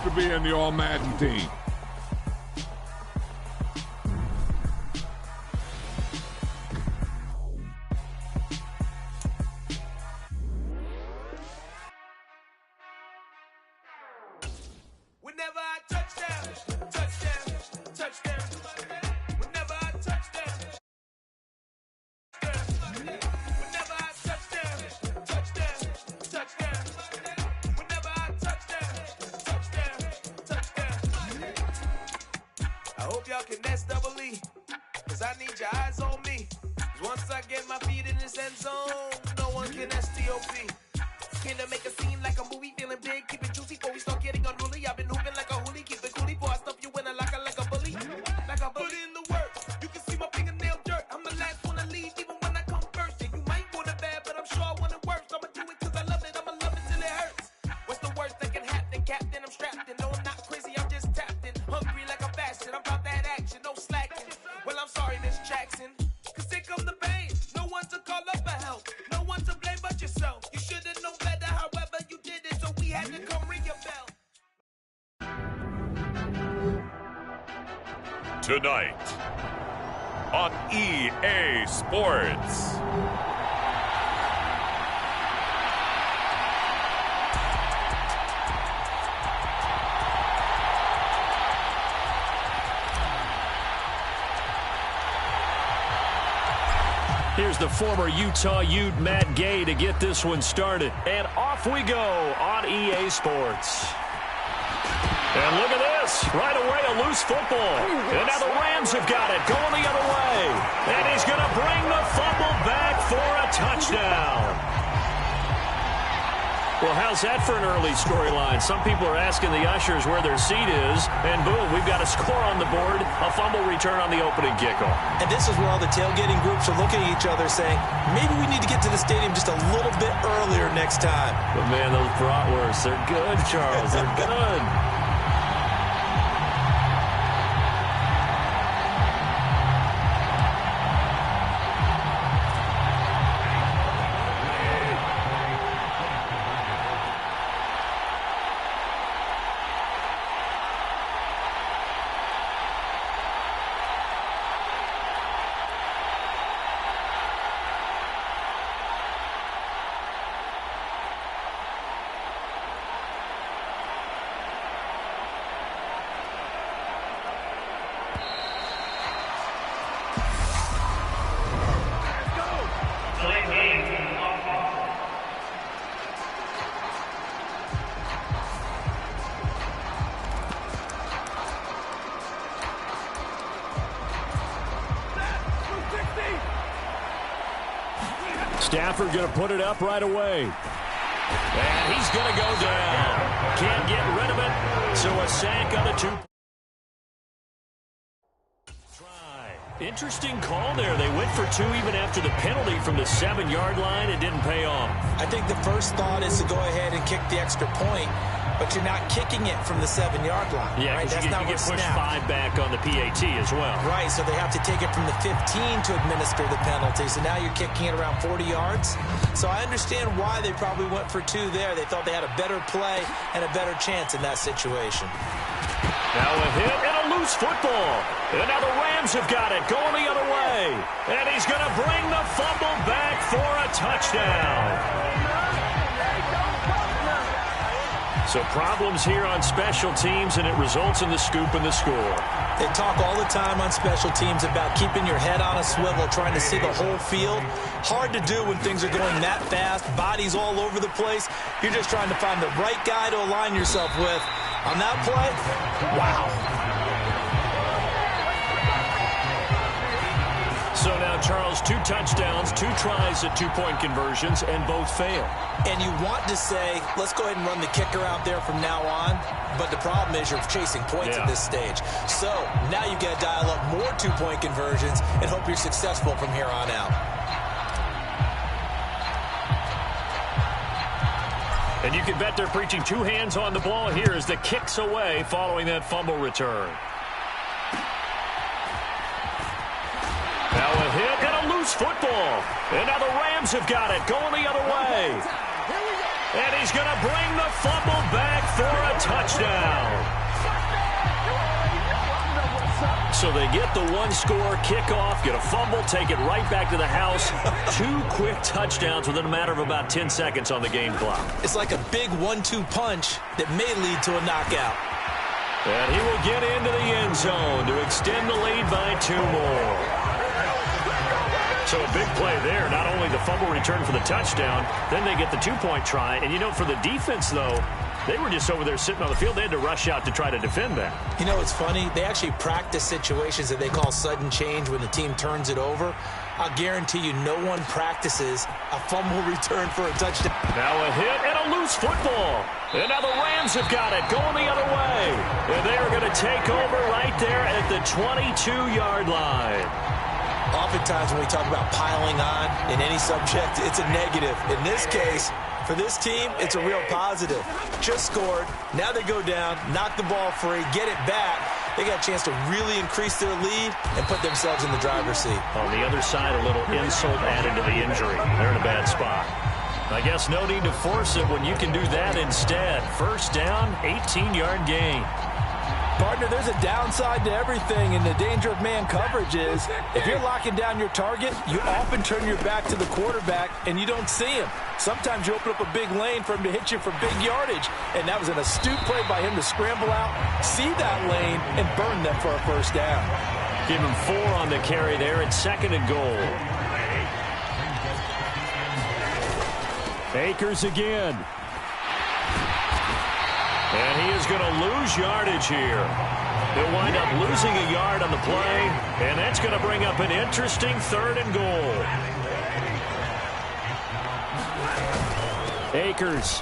to be in the All-Madden team. Whenever I touchdown, touchdown, touchdown. Whenever I touchdown, whenever I touchdown, touchdown, touchdown. Whenever I touchdown, touchdown. I hope y'all can S-double-E, cause I need your eyes on me. 'Cause once I get my feet in this end zone, no one can S-T-O-P. Came to make a scene like a movie, feeling big, keep it juicy before we start getting unruly. I've been hooping like a hoolie, keep it coolie before I stuff you in a locker like a bully. Like a bully. Put in the work, you can see my fingernail dirt. I'm the last one to leave, even when I come first. Yeah, you might want it bad, but I'm sure I want it worse. I'ma do it 'cause I love it, I'ma love it till it hurts. What's the worst that can happen, Captain? I'm strapped in, no, I'm not crazy, I'm just tapped in. Hungry like a bastard, I'm about that action, no slacking. Well, I'm sorry, Miss Jackson, 'cause here come the pain. No one to call up for help, no one to blame but yourself. You should've known better, however you did it, so we had to come ring your bell. Tonight on EA Sports. Here's the former Utah Ute Matt Gay to get this one started. And off we go on EA Sports. And look at this. Right away, a loose football. And now the Rams have got it, going the other way. And he's going to bring the fumble back for a touchdown. Well, how's that for an early storyline? Some people are asking the ushers where their seat is, and boom, we've got a score on the board, a fumble return on the opening kickoff. And this is where all the tailgating groups are looking at each other saying, maybe we need to get to the stadium just a little bit earlier next time. But, man, those bratwursts, they're good, Charles. They're good. Stafford going to put it up right away. And he's going to go down. Can't get rid of it. So a sack on a two. Interesting call there. They went for two even after the penalty from the 7-yard line. It didn't pay off. I think the first thought is to go ahead and kick the extra point, but you're not kicking it from the 7-yard line. Yeah, right? That's not you get pushed 5 back on the PAT as well. Right, so they have to take it from the 15 to administer the penalty. So now you're kicking it around 40 yards. So I understand why they probably went for two there. They thought they had a better play and a better chance in that situation. Now a hit and a loose football. And now the Rams have got it, going the other way. And he's going to bring the fumble back for a touchdown. So problems here on special teams, and it results in the scoop and the score. They talk all the time on special teams about keeping your head on a swivel, trying to see the whole field. Hard to do when things are going that fast, bodies all over the place. You're just trying to find the right guy to align yourself with. On that play, wow. So now, Charles, 2 touchdowns, 2 tries at 2-point conversions, and both fail. And you want to say, let's go ahead and run the kicker out there from now on. But the problem is you're chasing points at this stage. So now you've got to dial up more 2-point conversions and hope you're successful from here on out. And you can bet they're preaching 2 hands on the ball here as the kick's away following that fumble return. Now a hit and a loose football. And now the Rams have got it, going the other way. And he's going to bring the fumble back for a touchdown. So they get the one-score kickoff, get a fumble, take it right back to the house. 2 quick touchdowns within a matter of about 10 seconds on the game clock. It's like a big 1-2 punch that may lead to a knockout. And he will get into the end zone to extend the lead by 2 more. So a big play there. Not only the fumble return for the touchdown, then they get the 2-point try. And, you know, for the defense, though, they were just over there sitting on the field. They had to rush out to try to defend that. You know, it's funny. They actually practice situations that they call sudden change when the team turns it over. I'll guarantee you no one practices a fumble return for a touchdown. Now a hit and a loose football. And now the Rams have got it going the other way. And they are going to take over right there at the 22-yard line. Oftentimes when we talk about piling on in any subject, it's a negative. In this case, for this team, it's a real positive. Just scored. Now they go down, knock the ball free, get it back. They got a chance to really increase their lead and put themselves in the driver's seat. On the other side, a little insult added to the injury. They're in a bad spot. I guess no need to force it when you can do that instead. First down, 18-yard gain. Partner, there's a downside to everything, and the danger of man coverage is if you're locking down your target, you often turn your back to the quarterback and you don't see him. Sometimes you open up a big lane for him to hit you for big yardage, and that was an astute play by him to scramble out, see that lane, and burn them for a first down. Give him 4 on the carry there at 2nd and goal. Akers again. And he is going to lose yardage here. He'll wind up losing a yard on the play, and that's going to bring up an interesting 3rd and goal. Akers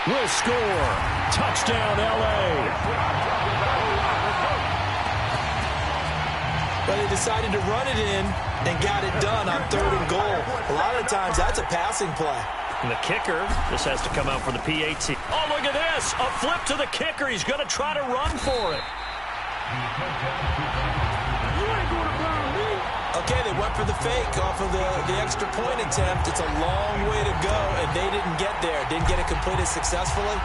will score. Touchdown, L.A. But they decided to run it in and got it done on 3rd and goal. A lot of times that's a passing play. And the kicker, this has to come out for the PAT. Oh, look at this. A flip to the kicker. He's going to try to run for it. Okay, they went for the fake off of the extra point attempt. It's a long way to go, and they didn't get there. Didn't get it completed successfully.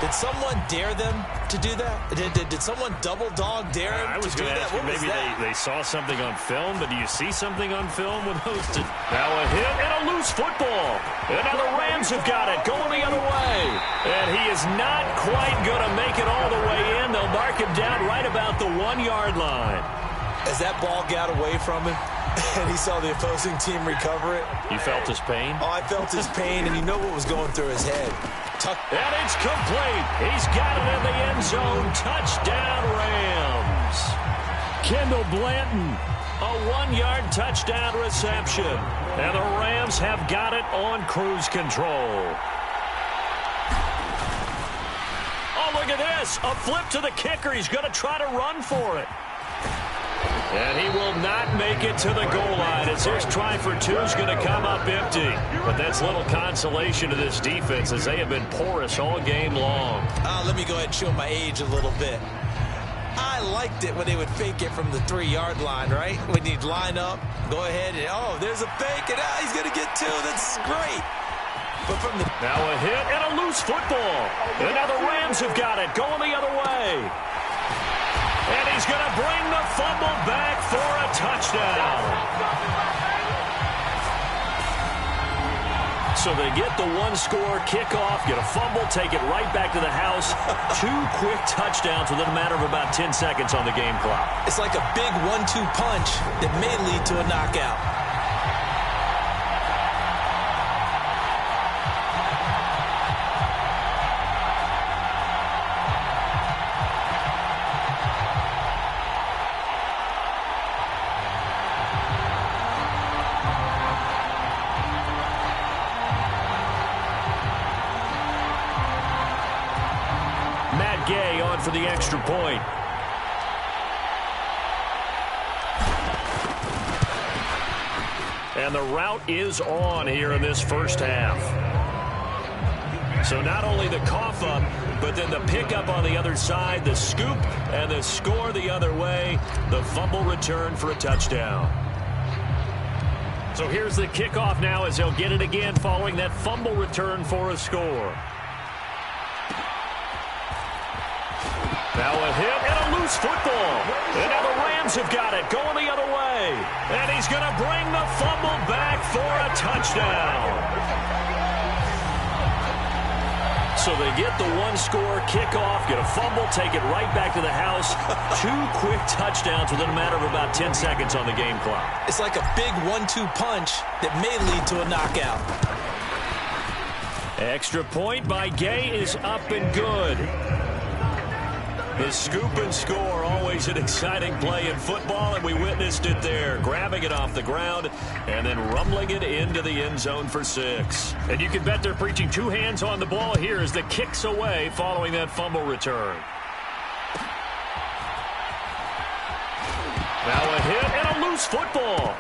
Did someone dare them to do that? Did someone double dog dare them I was to do going to that? ask you, maybe they saw something on film, but do you see something on film with those two? Now a hit and a loose football. And now the Rams have got it going the other way. And he is not quite going to make it all the way in. They'll mark him down right about the 1-yard line. As that ball got away from him and he saw the opposing team recover it. You felt his pain? Oh, I felt his pain, and you know what was going through his head. And it's complete. He's got it in the end zone. Touchdown, Rams. Kendall Blanton, a 1-yard touchdown reception. And the Rams have got it on cruise control. Oh, look at this. A flip to the kicker. He's going to try to run for it. And he will not make it to the goal line as his try for 2 is going to come up empty. But that's little consolation to this defense as they have been porous all game long. Let me go ahead and show my age a little bit. I liked it when they would fake it from the 3-yard line, right? When you'd line up, go ahead, and oh, there's a fake, and he's going to get 2. That's great. But from the now a hit and a loose football. And now the Rams have got it going the other way. And he's going to bring the fumble back for a touchdown. So they get the 1-score kickoff, get a fumble, take it right back to the house. 2 quick touchdowns within a matter of about 10 seconds on the game clock. It's like a big 1-2 punch that may lead to a knockout. For the extra point. And the route is on here in this first half. So not only the cough up, but then the pickup on the other side, the scoop, and the score the other way, the fumble return for a touchdown. So here's the kickoff now as they'll get it again following that fumble return for a score. Now a hit and a loose loose football. And now the Rams have got it, going the other way. And he's going to bring the fumble back for a touchdown. So they get the one-score kickoff, get a fumble, take it right back to the house. 2 quick touchdowns within a matter of about 10 seconds on the game clock. It's like a big 1-2 punch that may lead to a knockout. Extra point by Gay is up and good. The scoop and score, always an exciting play in football, and we witnessed it there. Grabbing it off the ground and then rumbling it into the end zone for 6. And you can bet they're preaching 2 hands on the ball here as the kick's away following that fumble return. Now a hit and a loose football.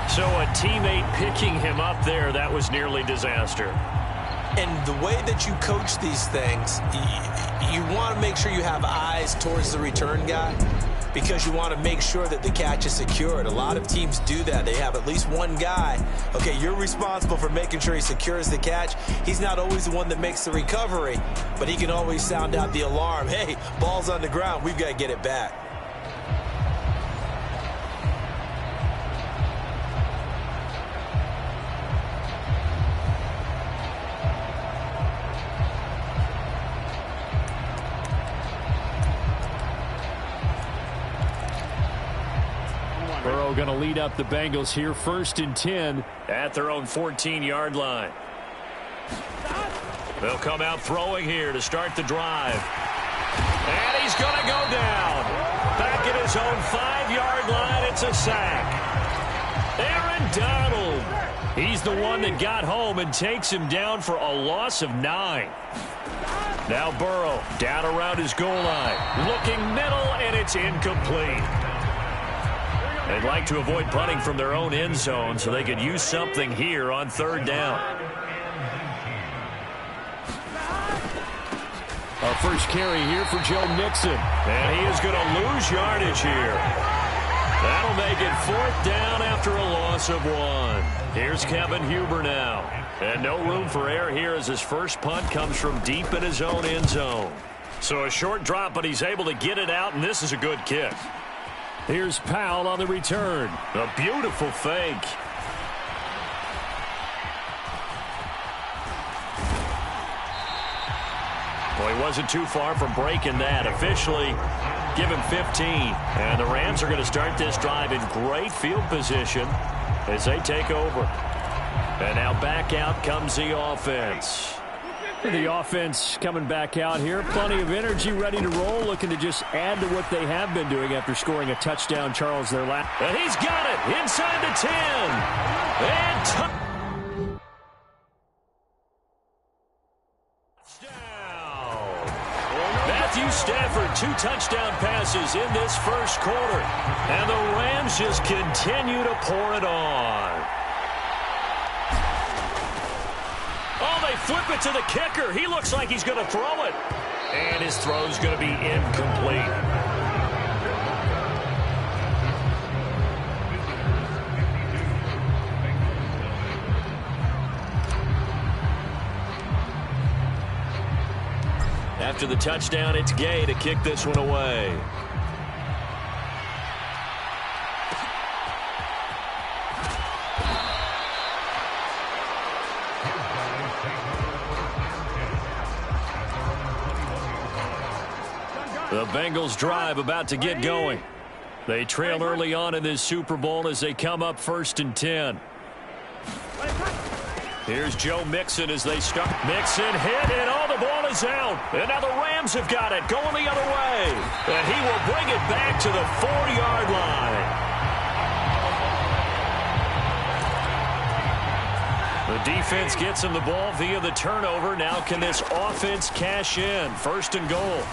So a teammate picking him up there, that was nearly disaster. And the way that you coach these things, you want to make sure you have eyes towards the return guy because you want to make sure that the catch is secured. A lot of teams do that. They have at least one guy. Okay, you're responsible for making sure he secures the catch. He's not always the one that makes the recovery, but he can always sound out the alarm. Hey, ball's on the ground. We've got to get it back. Burrow going to lead up the Bengals here, 1st and 10 at their own 14-yard line. They'll come out throwing here to start the drive. And he's going to go down. Back at his own 5-yard line, it's a sack. Aaron Donald. He's the one that got home and takes him down for a loss of 9. Now Burrow down around his goal line. Looking middle, and it's incomplete. They'd like to avoid punting from their own end zone so they could use something here on 3rd down. Our first carry here for Joe Mixon. And he is going to lose yardage here. That'll make it 4th down after a loss of 1. Here's Kevin Huber now. And no room for error here as his first punt comes from deep in his own end zone. So a short drop, but he's able to get it out, and this is a good kick. Here's Powell on the return. A beautiful fake. Well, he wasn't too far from breaking that. Officially, give him 15. And the Rams are going to start this drive in great field position as they take over. And now back out comes the offense. The offense coming back out here. Plenty of energy, ready to roll, looking to just add to what they have been doing after scoring a touchdown, Charles, their last. And he's got it inside the 10. And touchdown. Matthew Stafford, 2 touchdown passes in this first quarter. And the Rams just continue to pour it on. Oh, they flip it to the kicker. He looks like he's going to throw it. And his throw's going to be incomplete. After the touchdown, it's Gay to kick this one away. The Bengals drive about to get going. They trail early on in this Super Bowl as they come up 1st and 10. Here's Joe Mixon as they start. Mixon hit, and the ball is out. And now the Rams have got it, going the other way. And he will bring it back to the 4-yard line. The defense gets him the ball via the turnover. Now can this offense cash in? 1st and goal.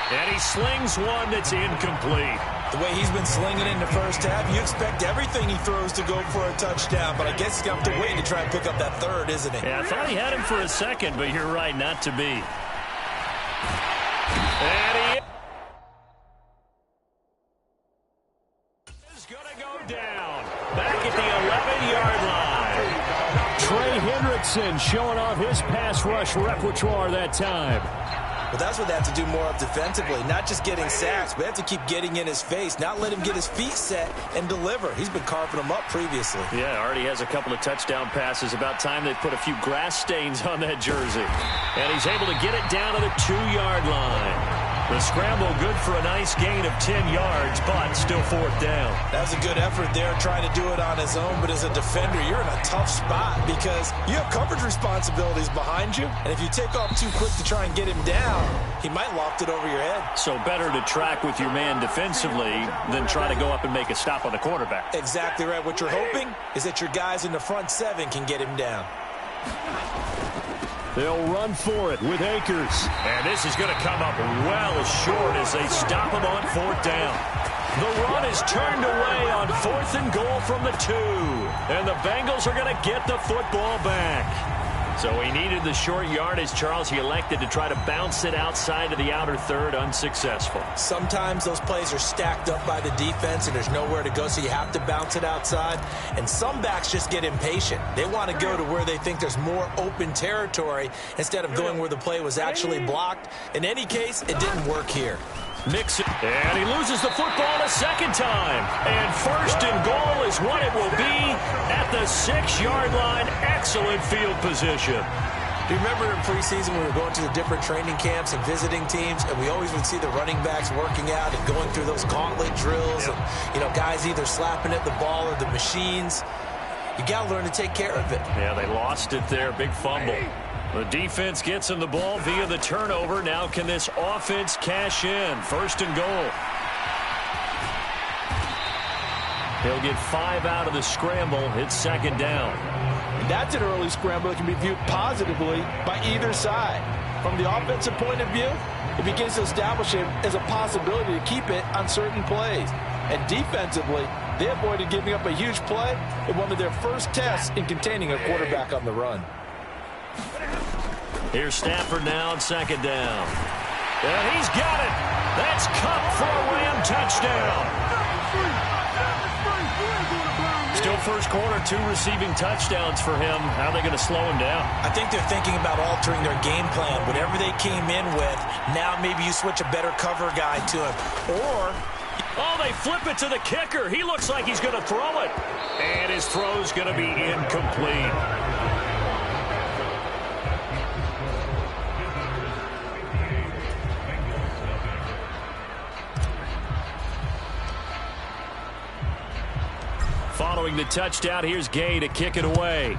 And he slings one that's incomplete. The way he's been slinging in the first half, you expect everything he throws to go for a touchdown, but I guess he's going to have to wait to try and pick up that 3rd, isn't he? Yeah, I thought he had him for a second, but you're right, not to be. And he is going to go down. Back at the 11-yard line. Hendrickson showing off his pass rush repertoire that time. Well, that's what they have to do more of defensively, not just getting sacks, but they have to keep getting in his face, not let him get his feet set and deliver. He's been carving them up previously. Yeah, already has a couple of touchdown passes. About time they put a few grass stains on that jersey. And he's able to get it down to the 2-yard line. The scramble good for a nice gain of 10 yards, but still 4th down. That was a good effort there trying to do it on his own, but as a defender, you're in a tough spot because you have coverage responsibilities behind you, and if you take off too quick to try and get him down, he might loft it over your head. So better to track with your man defensively than try to go up and make a stop on the quarterback. Exactly right. What you're hoping is that your guys in the front 7 can get him down. They'll run for it with Akers. And this is going to come up well short as they stop him on 4th down. The run is turned away on 4th and goal from the 2. And the Bengals are going to get the football back. So he needed the short yardage, Charles. He elected to try to bounce it outside of the outer third, unsuccessful. Sometimes those plays are stacked up by the defense and there's nowhere to go, so you have to bounce it outside. And some backs just get impatient. They want to go to where they think there's more open territory instead of going where the play was actually blocked. In any case, it didn't work here. Mix it, and he loses the football a second time. And 1st and goal is what it will be at the 6-yard line. Excellent field position. Do you remember in preseason when we were going to the different training camps and visiting teams, and we always would see the running backs working out and going through those gauntlet drills, and, you know, guys either slapping at the ball or the machines. You got to learn to take care of it. Yeah, they lost it there. Big fumble. The defense gets him the ball via the turnover. Now can this offense cash in? 1st and goal. He'll get 5 out of the scramble. It's 2nd down. That's an early scramble that can be viewed positively by either side. From the offensive point of view, it begins to establish it as a possibility to keep it on certain plays. And defensively, they avoided giving up a huge play in one of their first tests in containing a quarterback on the run. Here's Stafford now on 2nd down. And he's got it. That's Kupp for a Ram touchdown. Still first quarter, 2 receiving touchdowns for him. How are they going to slow him down? I think they're thinking about altering their game plan. Whatever they came in with, now maybe you switch a better cover guy to him. Or... oh, they flip it to the kicker. He looks like he's going to throw it. And his throw's going to be incomplete. Following the touchdown, here's Gay to kick it away.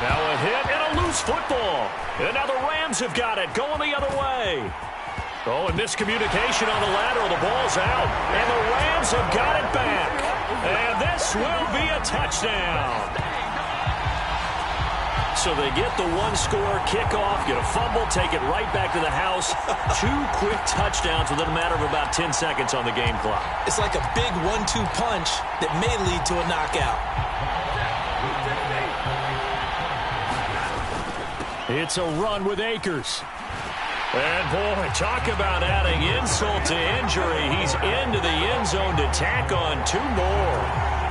Now a hit and a loose football. And now the Rams have got it, going the other way. Oh, and miscommunication on the lateral. The ball's out, and the Rams have got it back. And this will be a touchdown. So they get the 1-score kickoff, get a fumble, take it right back to the house. 2 quick touchdowns within a matter of about 10 seconds on the game clock. it's like a big 1-2 punch that may lead to a knockout. It's a run with Akers. And, boy, talk about adding insult to injury. He's into the end zone to tack on 2 more.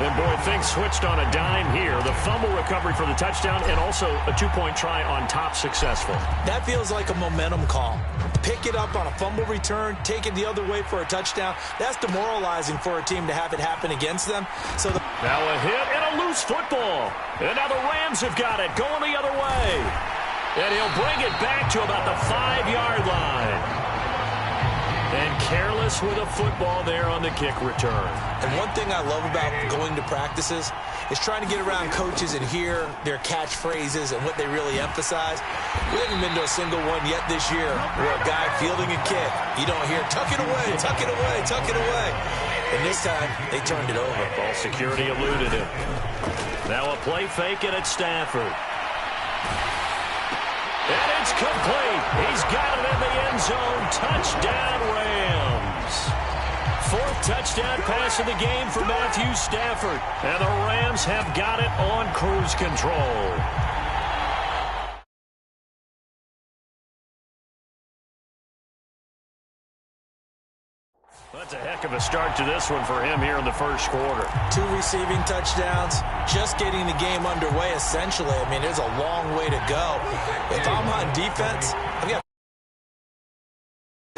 And, boy, things switched on a dime here. The fumble recovery for the touchdown and also a 2-point try on top successful. That feels like a momentum call. Pick it up on a fumble return, take it the other way for a touchdown. That's demoralizing for a team to have it happen against them. So now a hit and a loose football. And now the Rams have got it, going the other way. And he'll bring it back to about the 5-yard line. And careless with a football there on the kick return. And one thing I love about going to practices is trying to get around coaches and hear their catchphrases and what they really emphasize. We haven't been to a single one yet this year where a guy fielding a kick, you don't hear, tuck it away, tuck it away, tuck it away. And this time, they turned it over. Ball security eluded him. Now a play fake, and it's Stafford. And it's complete. He's got it in the end zone. Touchdown, Rams. Fourth touchdown pass of the game for Matthew Stafford. And the Rams have got it on cruise control. That's a heck of a start to this one for him here in the first quarter. 2 receiving touchdowns, just getting the game underway, essentially. I mean, there's a long way to go. If I'm on defense, I've got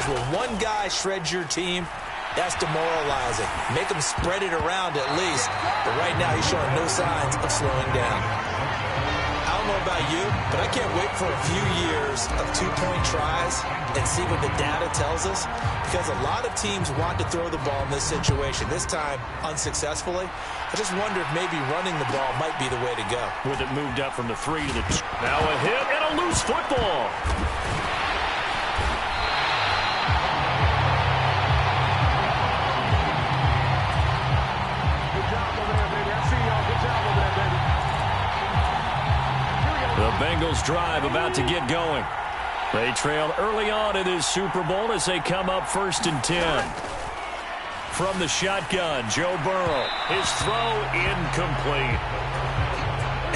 when one guy shreds your team, that's demoralizing. Make him spread it around at least. But right now, he's showing no signs of slowing down. I don't know about you, but I can't wait for a few years of 2-point tries and see what the data tells us, because a lot of teams want to throw the ball in this situation. This time, unsuccessfully. I just wonder if maybe running the ball might be the way to go. With it moved up from the 3 to the 2. Now a hit and a loose football. The Bengals drive about to get going. They trailed early on in this Super Bowl as they come up 1st and 10. From the shotgun, Joe Burrow. His throw incomplete.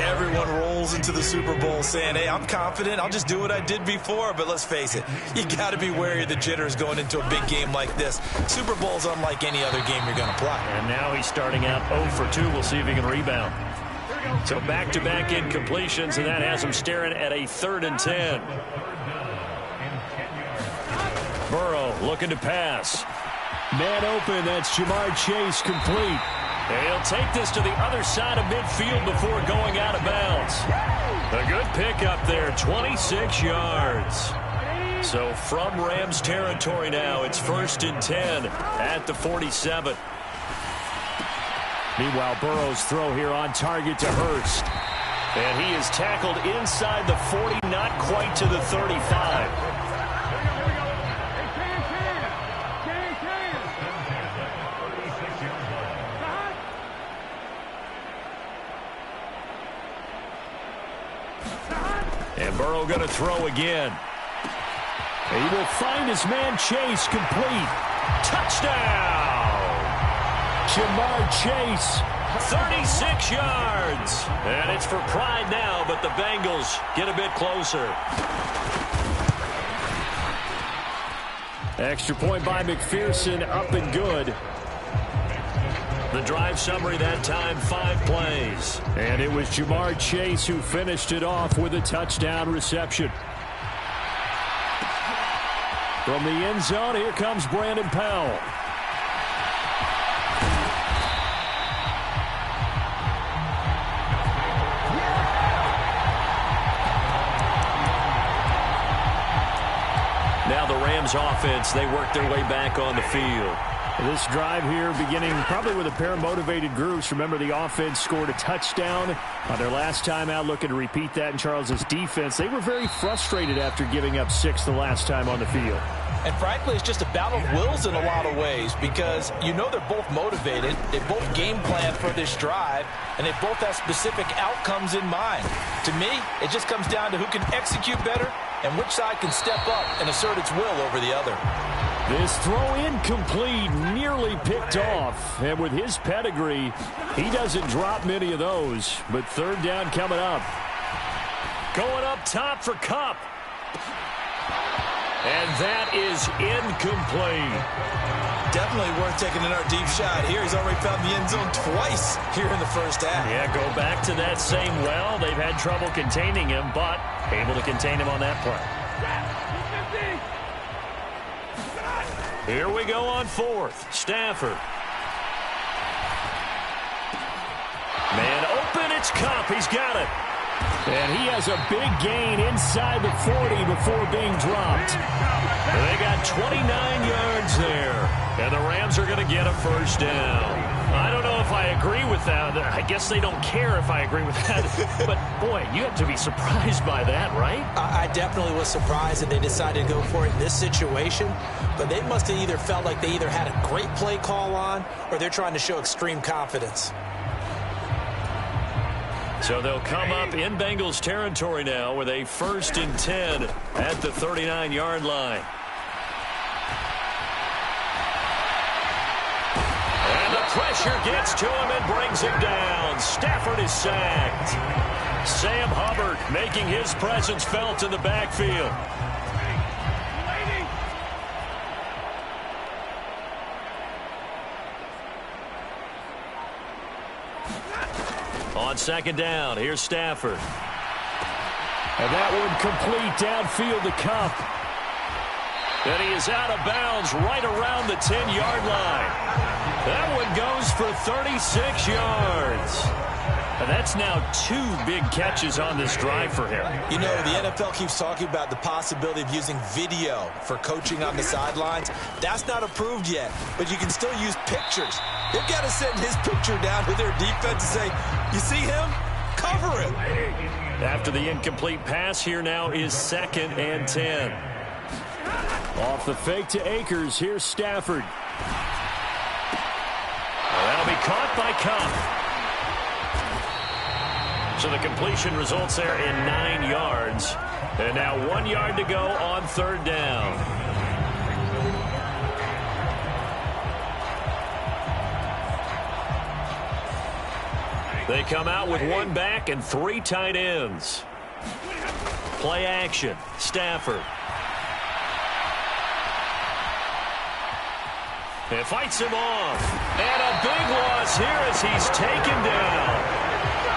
Everyone rolls into the Super Bowl saying, hey, I'm confident. I'll just do what I did before. But let's face it, you got to be wary of the jitters going into a big game like this. Super Bowl's unlike any other game you're going to play. And now he's starting out 0 for 2. We'll see if he can rebound. So back-to-back incompletions, and that has him staring at a 3rd and 10. Burrow looking to pass. Man open, that's Jamar Chase complete. And he'll take this to the other side of midfield before going out of bounds. A good pickup there, 26 yards. So from Rams territory now, it's 1st and 10 at the 47. Meanwhile, Burrow's throw here on target to Hurst. And he is tackled inside the 40, not quite to the 35. And Burrow going to throw again. He will find his man Chase complete. Touchdown! Jamar Chase, 36 yards. And it's for pride now, but the Bengals get a bit closer. Extra point by McPherson, up and good. The drive summary that time, 5 plays. And it was Jamar Chase who finished it off with a touchdown reception. From the end zone, here comes Brandon Powell. Now the Rams offense, they work their way back on the field. This drive here beginning probably with a pair of motivated groups. Remember, the offense scored a touchdown on their last time out, looking to repeat that in Charles's defense. They were very frustrated after giving up 6 the last time on the field. And frankly, it's just a battle of wills in a lot of ways, because you know they're both motivated. They both game plan for this drive, and they both have specific outcomes in mind. To me, it just comes down to who can execute better and which side can step up and assert its will over the other. This throw incomplete, nearly picked off. And with his pedigree, he doesn't drop many of those. But 3rd down coming up. Going up top for Kupp. And that is incomplete. Definitely worth taking another deep shot here. He's already found the end zone twice here in the first half. Yeah, go back to that same well. They've had trouble containing him, but able to contain him on that play. Here we go on 4th. Stafford. Man open, it's Kupp. He's got it. And he has a big gain inside the 40 before being dropped. They got 29 yards there. And the Rams are going to get a 1st down. I don't know if I agree with that. I guess they don't care if I agree with that. But, boy, you have to be surprised by that, right? I definitely was surprised that they decided to go for it in this situation. But they must have either felt like they either had a great play call on or they're trying to show extreme confidence. So they'll come up in Bengals territory now with a 1st and 10 at the 39-yard line. And the pressure gets to him and brings him down. Stafford is sacked. Sam Hubbard making his presence felt in the backfield. On 2nd down, here's Stafford. And that one complete downfield to Cup. And he is out of bounds right around the 10-yard line. That one goes for 36 yards. And that's now 2 big catches on this drive for him. You know, the NFL keeps talking about the possibility of using video for coaching on the sidelines. That's not approved yet, but you can still use pictures. They've got to send his picture down to their defense and say, you see him? Cover him. After the incomplete pass, here now is 2nd and 10. Off the fake to Akers, here's Stafford. That'll be caught by Cup. So the completion results there in 9 yards. And now 1 yard to go on 3rd down. They come out with 1 back and 3 tight ends. Play action. Stafford. It fights him off. And a big loss here as he's taken down.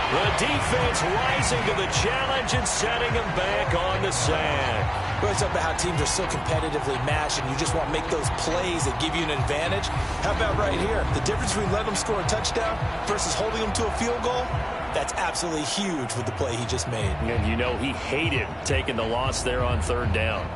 The defense rising to the challenge and setting him back on the sack. Well, it's up about how teams are so competitively matched, and you just want to make those plays that give you an advantage. How about right here? The difference between letting them score a touchdown versus holding them to a field goal, that's absolutely huge with the play he just made. And you know he hated taking the loss there on 3rd down.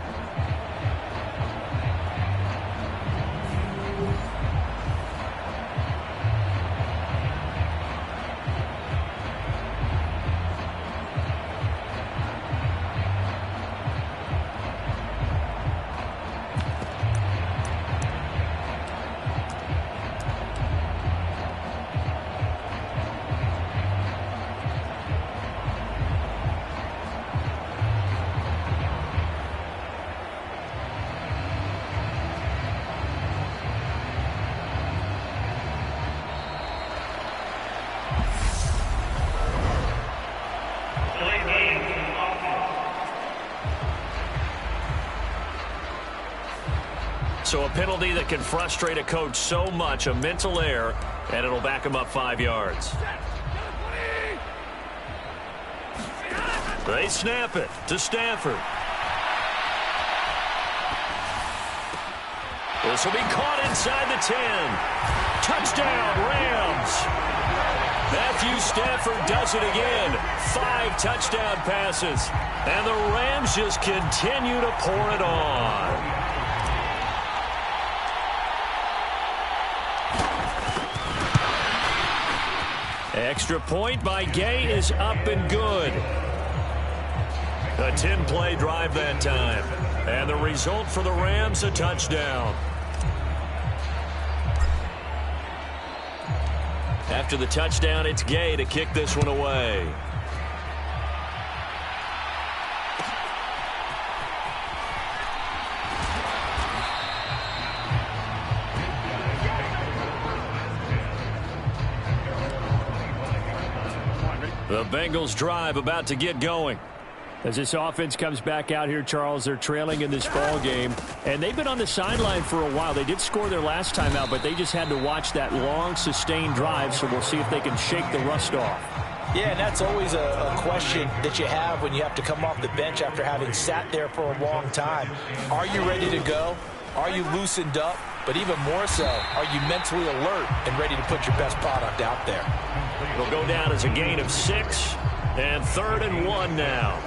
So a penalty that can frustrate a coach so much, a mental error, and it'll back him up 5 yards. They snap it to Stafford. This will be caught inside the 10. Touchdown, Rams. Matthew Stafford does it again. 5 touchdown passes. And the Rams just continue to pour it on. Extra point by Gay is up and good. A 10-play drive that time. And the result for the Rams, a touchdown. After the touchdown, it's Gay to kick this one away. The Bengals drive about to get going. As this offense comes back out here, Charles, they're trailing in this ball game, and they've been on the sideline for a while. They did score their last time out, but they just had to watch that long, sustained drive, so we'll see if they can shake the rust off. Yeah, and that's always a question that you have when you have to come off the bench after having sat there for a long time. Are you ready to go? Are you loosened up? But even more so, are you mentally alert and ready to put your best product out there? It'll go down as a gain of 6, and 3rd and 1 now.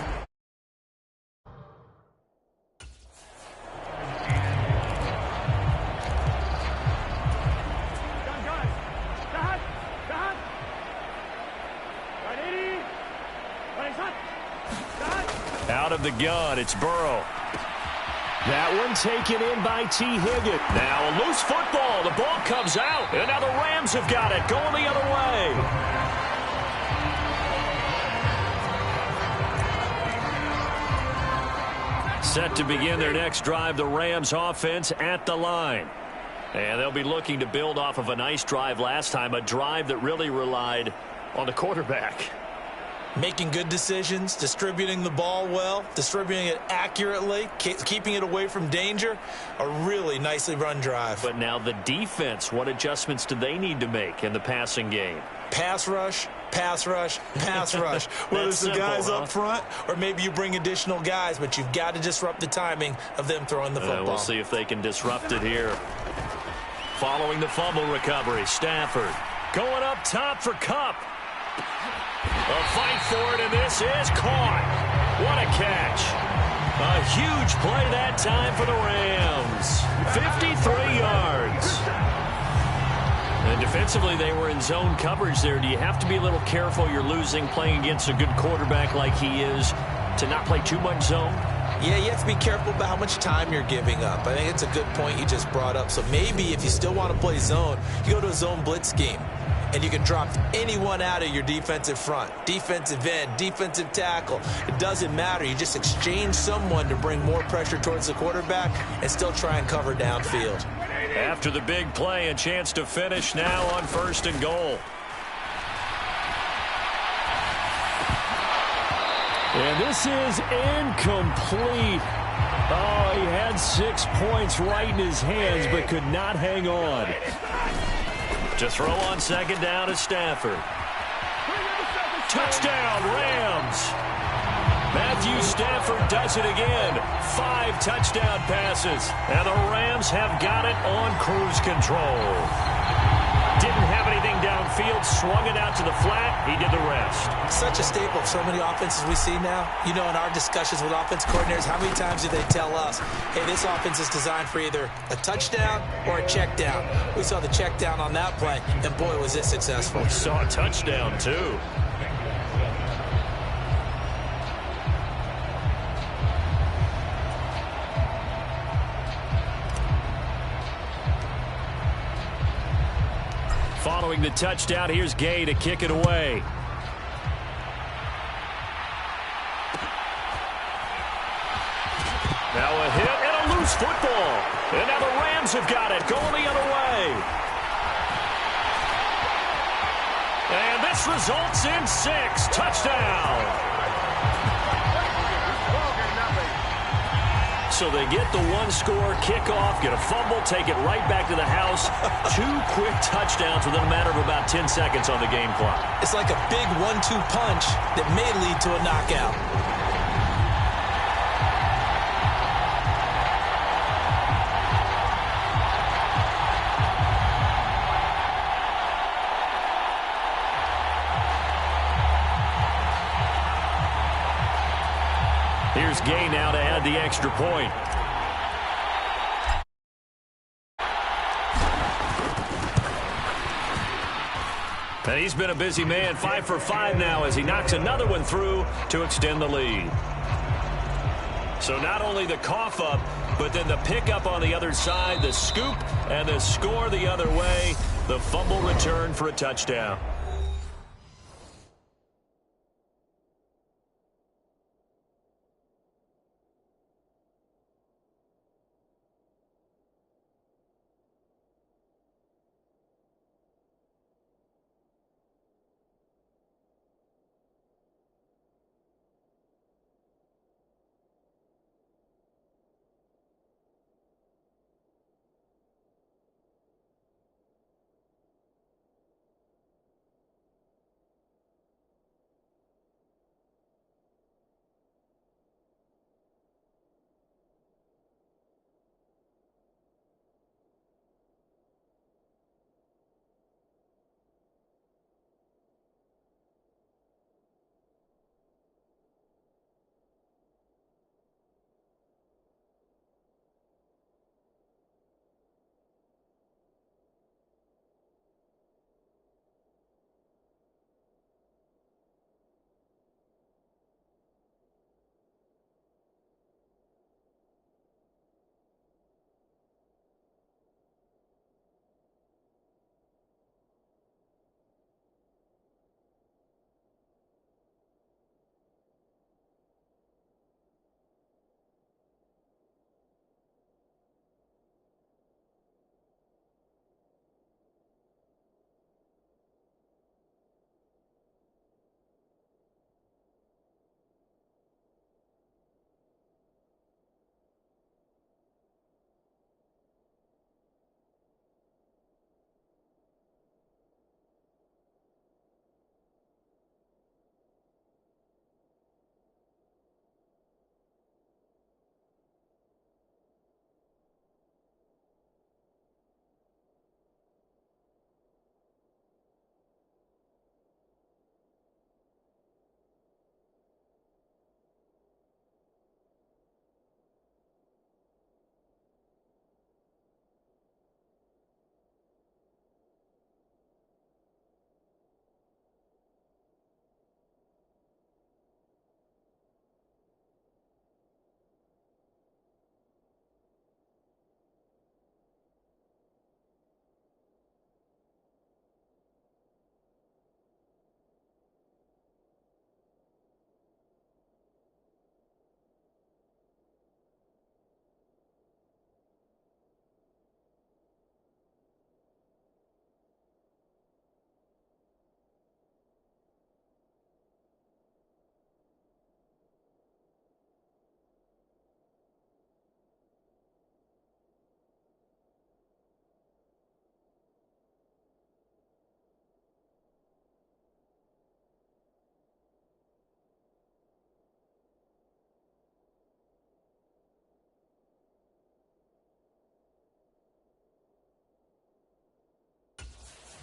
of the gun. It's Burrow. That one taken in by T. Higgins. Now a loose football. The ball comes out. And now the Rams have got it. Going the other way. Set to begin their next drive, the Rams offense at the line. And they'll be looking to build off of a nice drive last time, a drive that really relied on the quarterback. Making good decisions, distributing the ball well, distributing it accurately, keeping it away from danger. A really nicely run drive. But now the defense, what adjustments do they need to make in the passing game? Pass rush, pass rush, pass rush. Whether it's the guys up front or maybe you bring additional guys, but you've got to disrupt the timing of them throwing the football. We'll see if they can disrupt it here. Following the fumble recovery, Stafford going up top for Kupp. A fight for it, and this is caught. What a catch. A huge play that time for the Rams. 53 yards. And defensively, they were in zone coverage there. Do you have to be a little careful? You're losing playing against a good quarterback like he is to not play too much zone? Yeah, you have to be careful about how much time you're giving up. I think it's a good point you just brought up. So maybe if you still want to play zone, you go to a zone blitz scheme. And you can drop anyone out of your defensive front, defensive end, defensive tackle. It doesn't matter. You just exchange someone to bring more pressure towards the quarterback and still try and cover downfield. After the big play, a chance to finish now on 1st and goal. And this is incomplete. Oh, he had 6 points right in his hands, but could not hang on. To throw on 2nd down is Stafford. Touchdown, Rams. Matthew Stafford does it again. 5 touchdown passes. And the Rams have got it on cruise control. Didn't have anything downfield, swung it out to the flat. He did the rest. Such a staple of so many offenses we see now. You know, in our discussions with offense coordinators, how many times do they tell us, hey, this offense is designed for either a touchdown or a check down. We saw the check down on that play, and boy, was it successful. We saw a touchdown, too. Following the touchdown, here's Gay to kick it away. Now a hit and a loose football. And now the Rams have got it, going the other way. And this results in 6. Touchdown. So they get the 1-score kickoff, get a fumble, take it right back to the house. 2 quick touchdowns within a matter of about 10 seconds on the game clock. It's like a big 1-2 punch that may lead to a knockout. Here's Gay now to add the extra point. And he's been a busy man, 5 for 5 now as he knocks another one through to extend the lead. So not only the cough up, but then the pickup on the other side, the scoop, and the score the other way. The fumble return for a touchdown.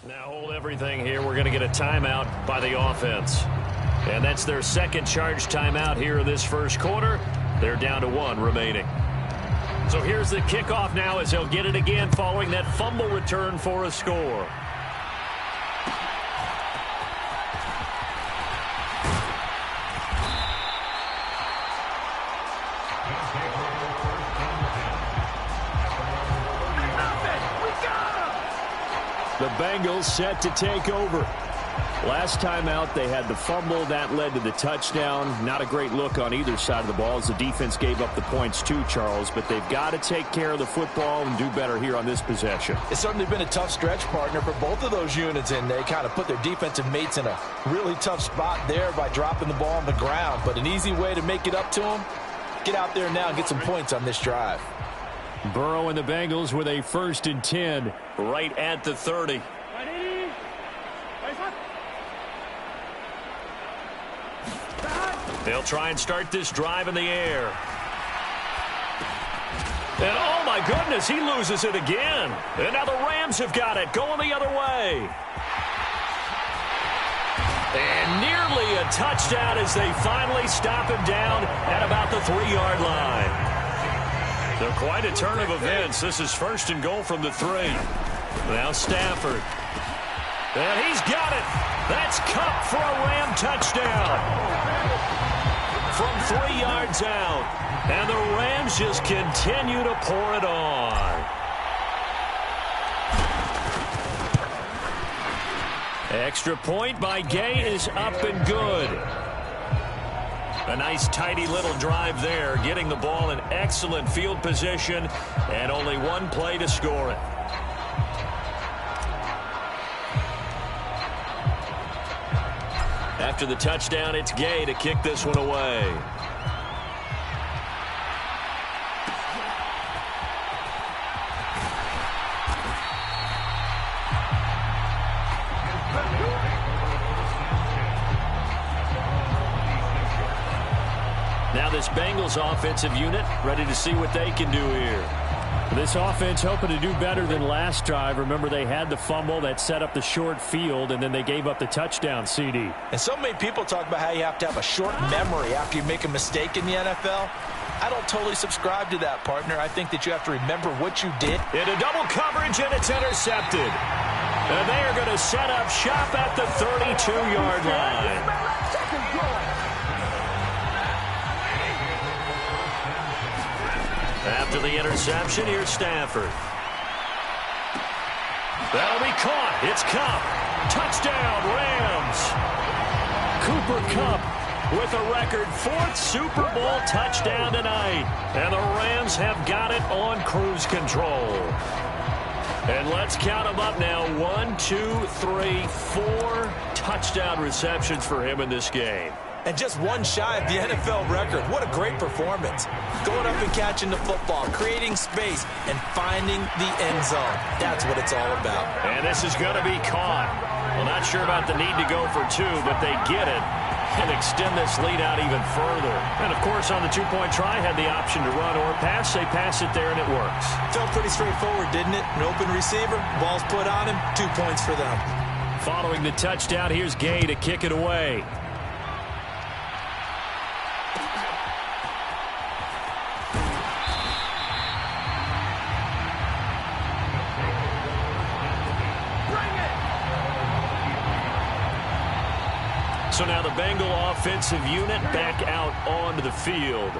Now hold everything here. We're going to get a timeout by the offense. And that's their second charge timeout here in this first quarter. They're down to 1 remaining. So here's the kickoff now as they'll get it again following that fumble return for a score. The Bengals set to take over. Last time out, they had the fumble. That led to the touchdown. Not a great look on either side of the ball as the defense gave up the points too, Charles. But they've got to take care of the football and do better here on this possession. It's certainly been a tough stretch, partner, for both of those units, and they kind of put their defensive mates in a really tough spot there by dropping the ball on the ground. But an easy way to make it up to them, get out there now and get some points on this drive. Burrow and the Bengals with a 1st and 10 right at the 30. They'll try and start this drive in the air. And oh my goodness, he loses it again. And now the Rams have got it, going the other way. And nearly a touchdown as they finally stop him down at about the 3-yard line. So quite a turn of events. This is 1st and goal from the 3. Now Stafford. And he's got it. That's Cup for a Ram touchdown. From 3 yards out. And the Rams just continue to pour it on. Extra point by Gay is up and good. A nice tidy little drive there, getting the ball in excellent field position, and only 1 play to score it. After the touchdown, it's Gay to kick this one away. Now this Bengals offensive unit ready to see what they can do here. This offense hoping to do better than last drive. Remember, they had the fumble that set up the short field, and then they gave up the touchdown, CD. And so many people talk about how you have to have a short memory after you make a mistake in the NFL. I don't totally subscribe to that, partner. I think that you have to remember what you did. Into double coverage, and it's intercepted. And they are going to set up shop at the 32-yard line. After the interception, here's Stafford. That'll be caught. It's Cup. Touchdown, Rams. Cooper Kupp with a record 4th Super Bowl touchdown tonight. And the Rams have got it on cruise control. And let's count them up now. 1, 2, 3, 4 touchdown receptions for him in this game. And just 1 shy of the NFL record. What a great performance. Going up and catching the football, creating space, and finding the end zone. That's what it's all about. And this is going to be caught. Well, not sure about the need to go for 2, but they get it and extend this lead out even further. And, of course, on the 2-point try, had the option to run or pass. They pass it there, and it works. Felt pretty straightforward, didn't it? An open receiver, ball's put on him, 2 points for them. Following the touchdown, here's Gay to kick it away. So now the Bengal offensive unit back out onto the field.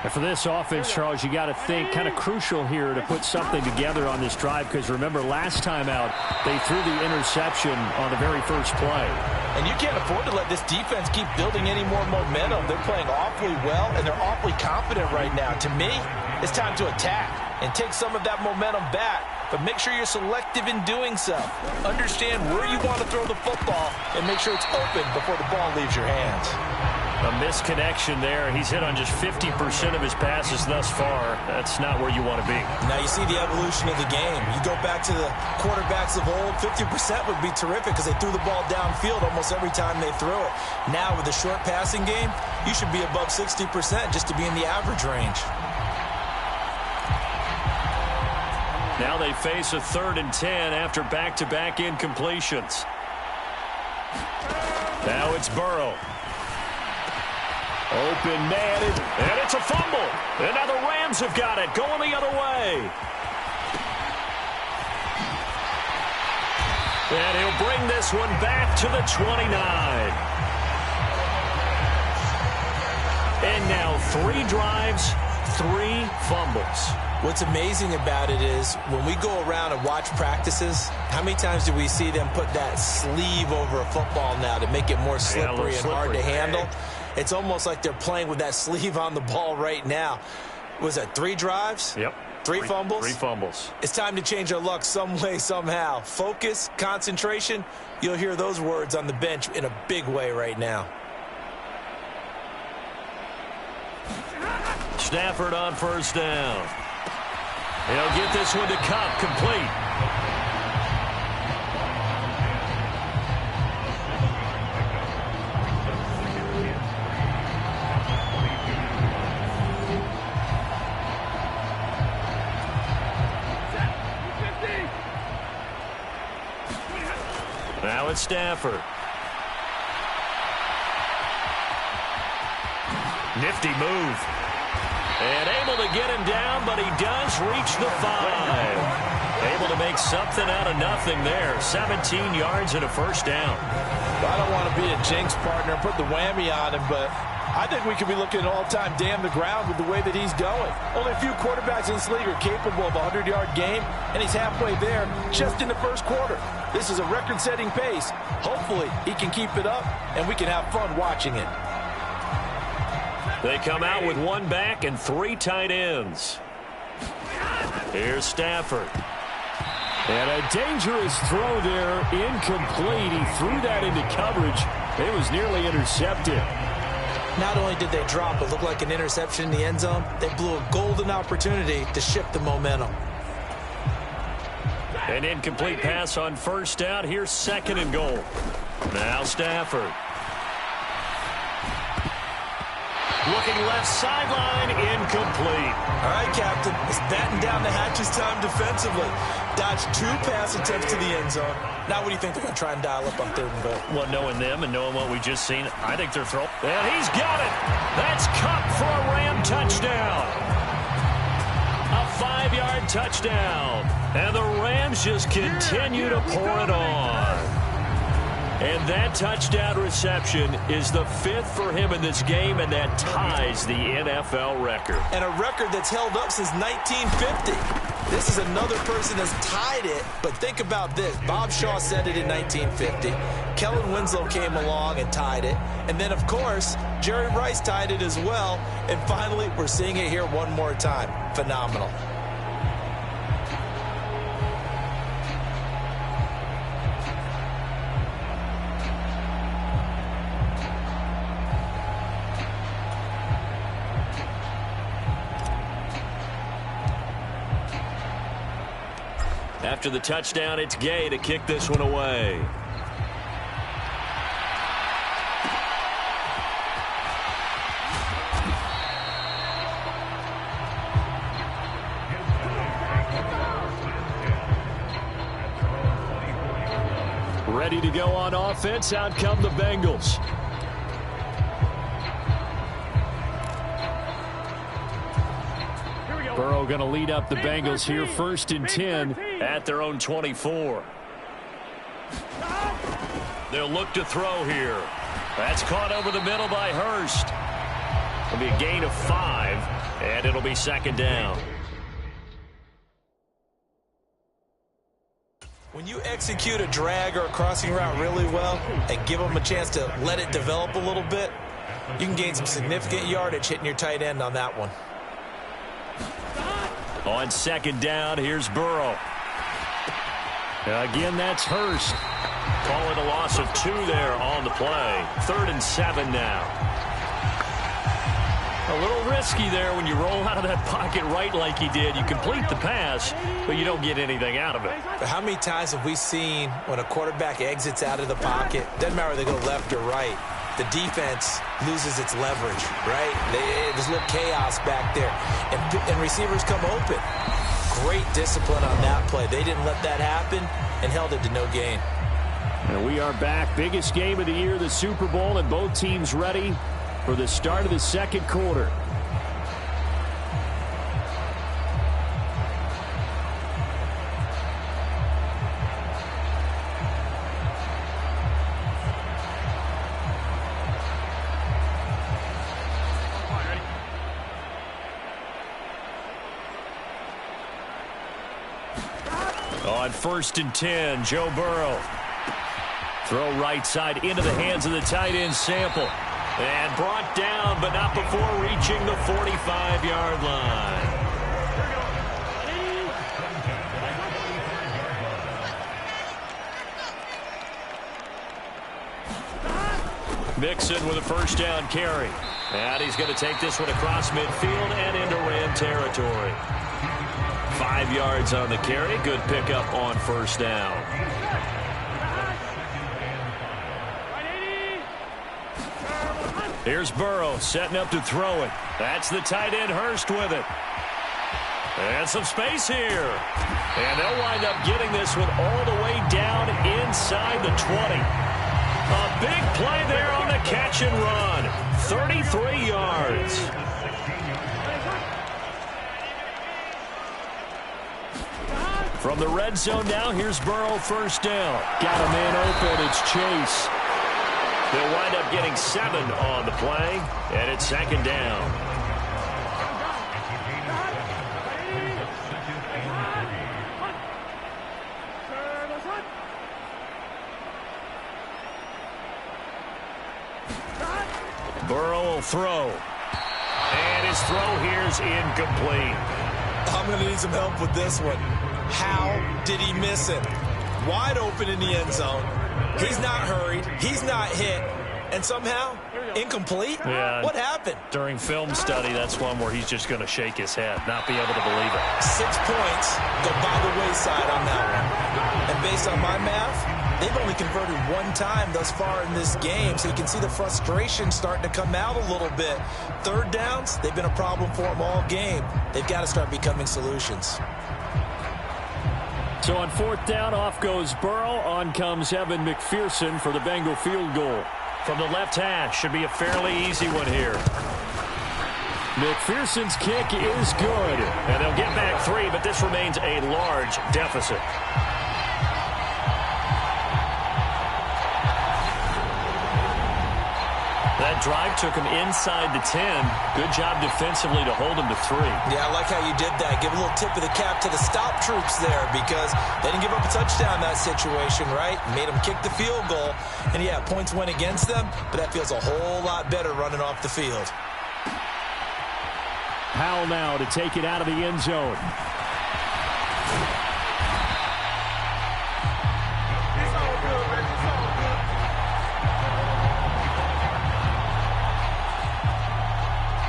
And for this offense, Charles, you got to think kind of crucial here to put something together on this drive, because remember last time out they threw the interception on the very first play. And you can't afford to let this defense keep building any more momentum. They're playing awfully well, and they're awfully confident right now. To me, it's time to attack and take some of that momentum back. But make sure you're selective in doing so. Understand where you want to throw the football and make sure it's open before the ball leaves your hands. A misconnection there. He's hit on just 50% of his passes thus far. That's not where you want to be. Now you see the evolution of the game. You go back to the quarterbacks of old, 50% would be terrific because they threw the ball downfield almost every time they threw it. Now with the short passing game, you should be above 60% just to be in the average range. Now they face a 3rd and 10 after back-to-back incompletions. Now it's Burrow. Open man, and it's a fumble. And now the Rams have got it, going the other way. And he'll bring this one back to the 29. And now 3 drives, 3 fumbles. What's amazing about it is when we go around and watch practices, how many times do we see them put that sleeve over a football now to make it more slippery and hard to handle? It's almost like they're playing with that sleeve on the ball right now. Was that 3 drives? Yep. 3 fumbles? 3 fumbles. It's time to change our luck some way, somehow. Focus, concentration, you'll hear those words on the bench in a big way right now. Stafford on 1st down. He'll get this one to Cup, complete. Now it's Stafford. Nifty move. And able to get him down, but he does reach the 5. Able to make something out of nothing there. 17 yards and a 1st down. I don't want to be a jinx partner and put the whammy on him, but I think we could be looking at all-time damn the ground with the way that he's going. Only a few quarterbacks in this league are capable of a 100-yard game, and he's halfway there just in the 1st quarter. This is a record-setting pace. Hopefully, he can keep it up, and we can have fun watching it. They come out with 1 back and 3 tight ends. Here's Stafford. And a dangerous throw there, incomplete. He threw that into coverage. It was nearly intercepted. Not only did they drop what looked like an interception in the end zone, they blew a golden opportunity to shift the momentum. An incomplete pass on 1st down. Here's 2nd and goal. Now Stafford. Looking left sideline, incomplete. All right, Captain. It's batten down the hatches time defensively. Dodged 2 pass attempts to the end zone. Now what do you think they're going to try and dial up on 3rd and goal? Well, knowing them and knowing what we just seen, I think they're throwing. And he's got it. That's Cup for a Ram touchdown. A 5-yard touchdown. And the Rams just continue to pour it on. And that touchdown reception is the 5th for him in this game, and that ties the NFL record. And a record that's held up since 1950. This is another person that's tied it, but think about this. Bob Shaw said it in 1950. Kellen Winslow came along and tied it. And then, of course, Jerry Rice tied it as well. And finally, we're seeing it here one more time. Phenomenal. After the touchdown, it's Gay to kick this one away. Ready to go on offense. Out come the Bengals. Burrow going to lead up the Bengals here, 1st and 10 at their own 24. They'll look to throw here. That's caught over the middle by Hurst. It'll be a gain of 5, and it'll be 2nd down. When you execute a drag or a crossing route really well and give them a chance to let it develop a little bit, you can gain some significant yardage hitting your tight end on that one. On 2nd down, here's Burrow. Again, that's Hurst. Call it a loss of 2 there on the play. 3rd and 7 now. A little risky there when you roll out of that pocket right like he did. You complete the pass, but you don't get anything out of it. But how many times have we seen when a quarterback exits out of the pocket, doesn't matter whether they go left or right, the defense loses its leverage, right? There's a little chaos back there, and receivers come open. Great discipline on that play. They didn't let that happen and held it to no gain. And we are back. Biggest game of the year, the Super Bowl, and both teams ready for the start of the second quarter. On 1st and 10, Joe Burrow. Throw right side into the hands of the tight end, Sample. And brought down, but not before reaching the 45-yard line. Mixon with a first down carry. And he's going to take this one across midfield and into Ram territory. 5 yards on the carry. Good pickup on first down. Here's Burrow setting up to throw it. That's the tight end Hurst with it. And some space here. And they'll wind up getting this one all the way down inside the 20. A big play there on the catch and run. 33 yards. From the red zone now, here's Burrow first down. Got a man open, it's Chase. They'll wind up getting 7 on the play, and it's second down. Burrow will throw. And his throw here's incomplete. I'm going to need some help with this one. How did he miss it? Wide open in the end zone. He's not hurried. He's not hit. And somehow, incomplete? Yeah, what happened? During film study, that's one where he's just going to shake his head, not be able to believe it. 6 points go by the wayside on that one. And based on my math, they've only converted 1 time thus far in this game, so you can see the frustration starting to come out a little bit. 3rd downs, they've been a problem for them all game. They've got to start becoming solutions. So on 4th down, off goes Burrow. On comes Evan McPherson for the Bengal field goal. From the left hash, should be a fairly easy one here. McPherson's kick is good. And they'll get back 3, but this remains a large deficit. That drive took him inside the 10. Good job defensively to hold him to 3. Yeah, I like how you did that. Give a little tip of the cap to the stop troops there because they didn't give up a touchdown in that situation, right? Made them kick the field goal. And, yeah, points went against them, but that feels a whole lot better running off the field. Powell now to take it out of the end zone.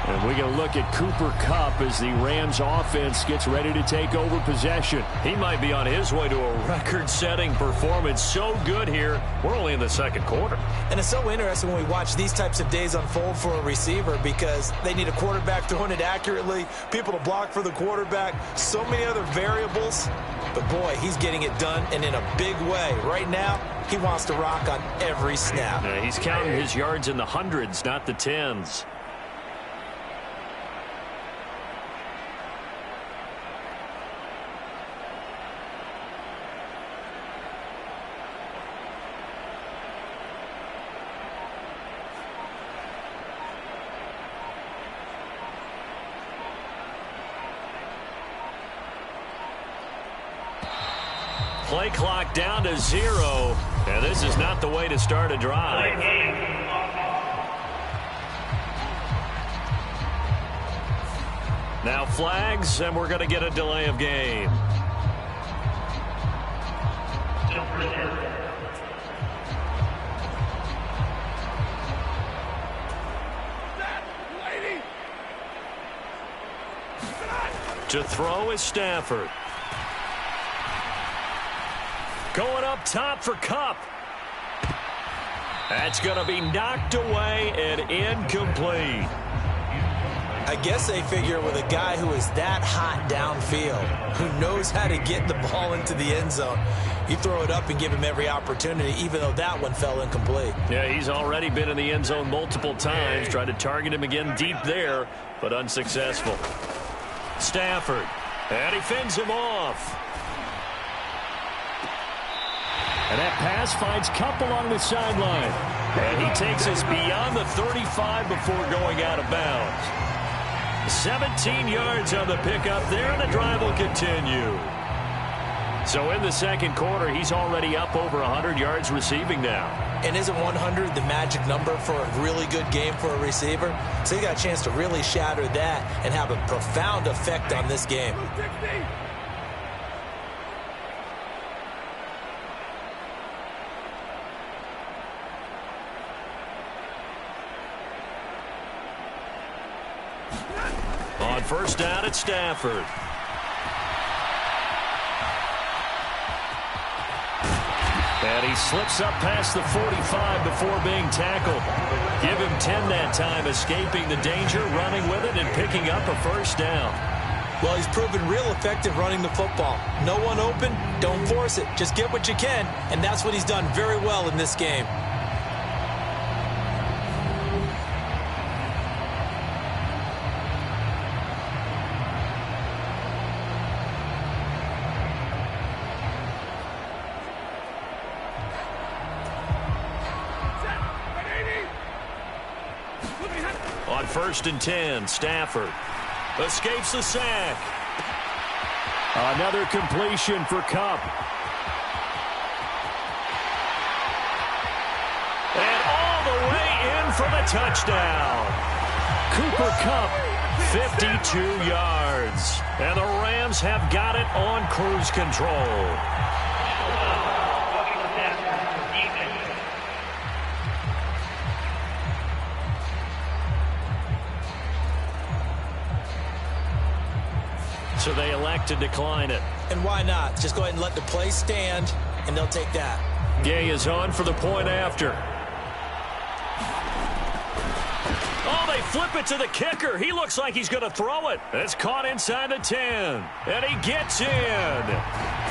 And we're going to look at Cooper Kupp as the Rams offense gets ready to take over possession. He might be on his way to a record-setting performance. So good here. We're only in the second quarter. And it's so interesting when we watch these types of days unfold for a receiver because they need a quarterback throwing it accurately, people to block for the quarterback, so many other variables. But, boy, he's getting it done and in a big way. Right now, he wants to rock on every snap. Yeah, he's counting his yards in the hundreds, not the tens. Play clock down to 0. And this is not the way to start a drive. Now flags, and we're going to get a delay of game. To throw is Stafford. Going up top for Kupp. That's going to be knocked away and incomplete. I guess they figure with a guy who is that hot downfield, who knows how to get the ball into the end zone, you throw it up and give him every opportunity, even though that one fell incomplete. Yeah, he's already been in the end zone multiple times. Tried to target him again deep there, but unsuccessful. Stafford, and he fends him off. And that pass finds Kupp along the sideline. And he takes us beyond the 35 before going out of bounds. 17 yards on the pickup there, and the drive will continue. So in the second quarter, he's already up over 100 yards receiving now. And isn't 100 the magic number for a really good game for a receiver? So he got a chance to really shatter that and have a profound effect on this game. On first down, it's Stafford. And he slips up past the 45 before being tackled. Give him 10 that time, escaping the danger, running with it, and picking up a first down. Well, he's proven real effective running the football. No one open, don't force it. Just get what you can, and that's what he's done very well in this game. On first and 10, Stafford escapes the sack. Another completion for Kupp. And all the way in for the touchdown. Cooper Kupp, 52 yards. And the Rams have got it on cruise control. So they elect to decline it. And why not? Just go ahead and let the play stand, and they'll take that. Gay is on for the point after. Oh, they flip it to the kicker. He looks like he's going to throw it. It's caught inside the 10. And he gets in.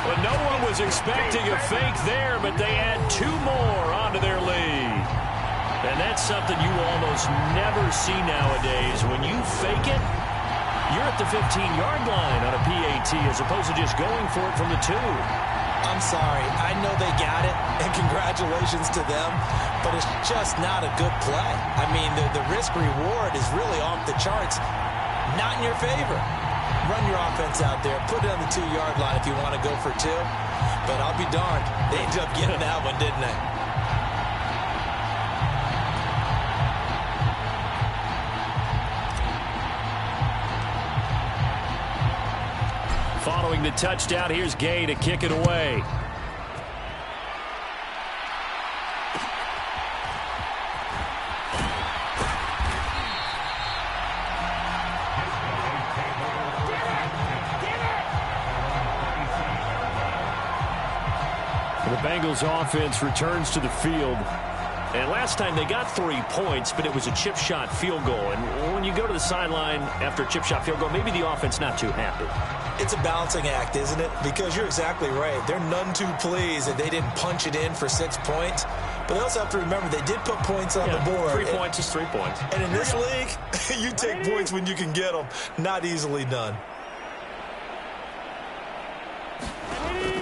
Well, no one was expecting a fake there, but they add 2 more onto their lead. And that's something you almost never see nowadays. When you fake it, you're at the 15-yard line on a PAT as opposed to just going for it from the 2. I'm sorry. I know they got it, and congratulations to them, but it's just not a good play. I mean, the risk-reward is really off the charts. Not in your favor. Run your offense out there. Put it on the 2-yard line if you want to go for 2. But I'll be darned. They ended up getting that one, didn't they? Following the touchdown, here's Gay to kick it away. The Bengals offense returns to the field. And last time they got 3 points, but it was a chip shot field goal. And when you go to the sideline after a chip shot field goal, maybe the offense not too happy. It's a balancing act, isn't it? Because you're exactly right. They're none too pleased that they didn't punch it in for 6 points. But they also have to remember they did put points on the board. 3 points is 3 points. And in this league, you take points when you can get them. Not easily done.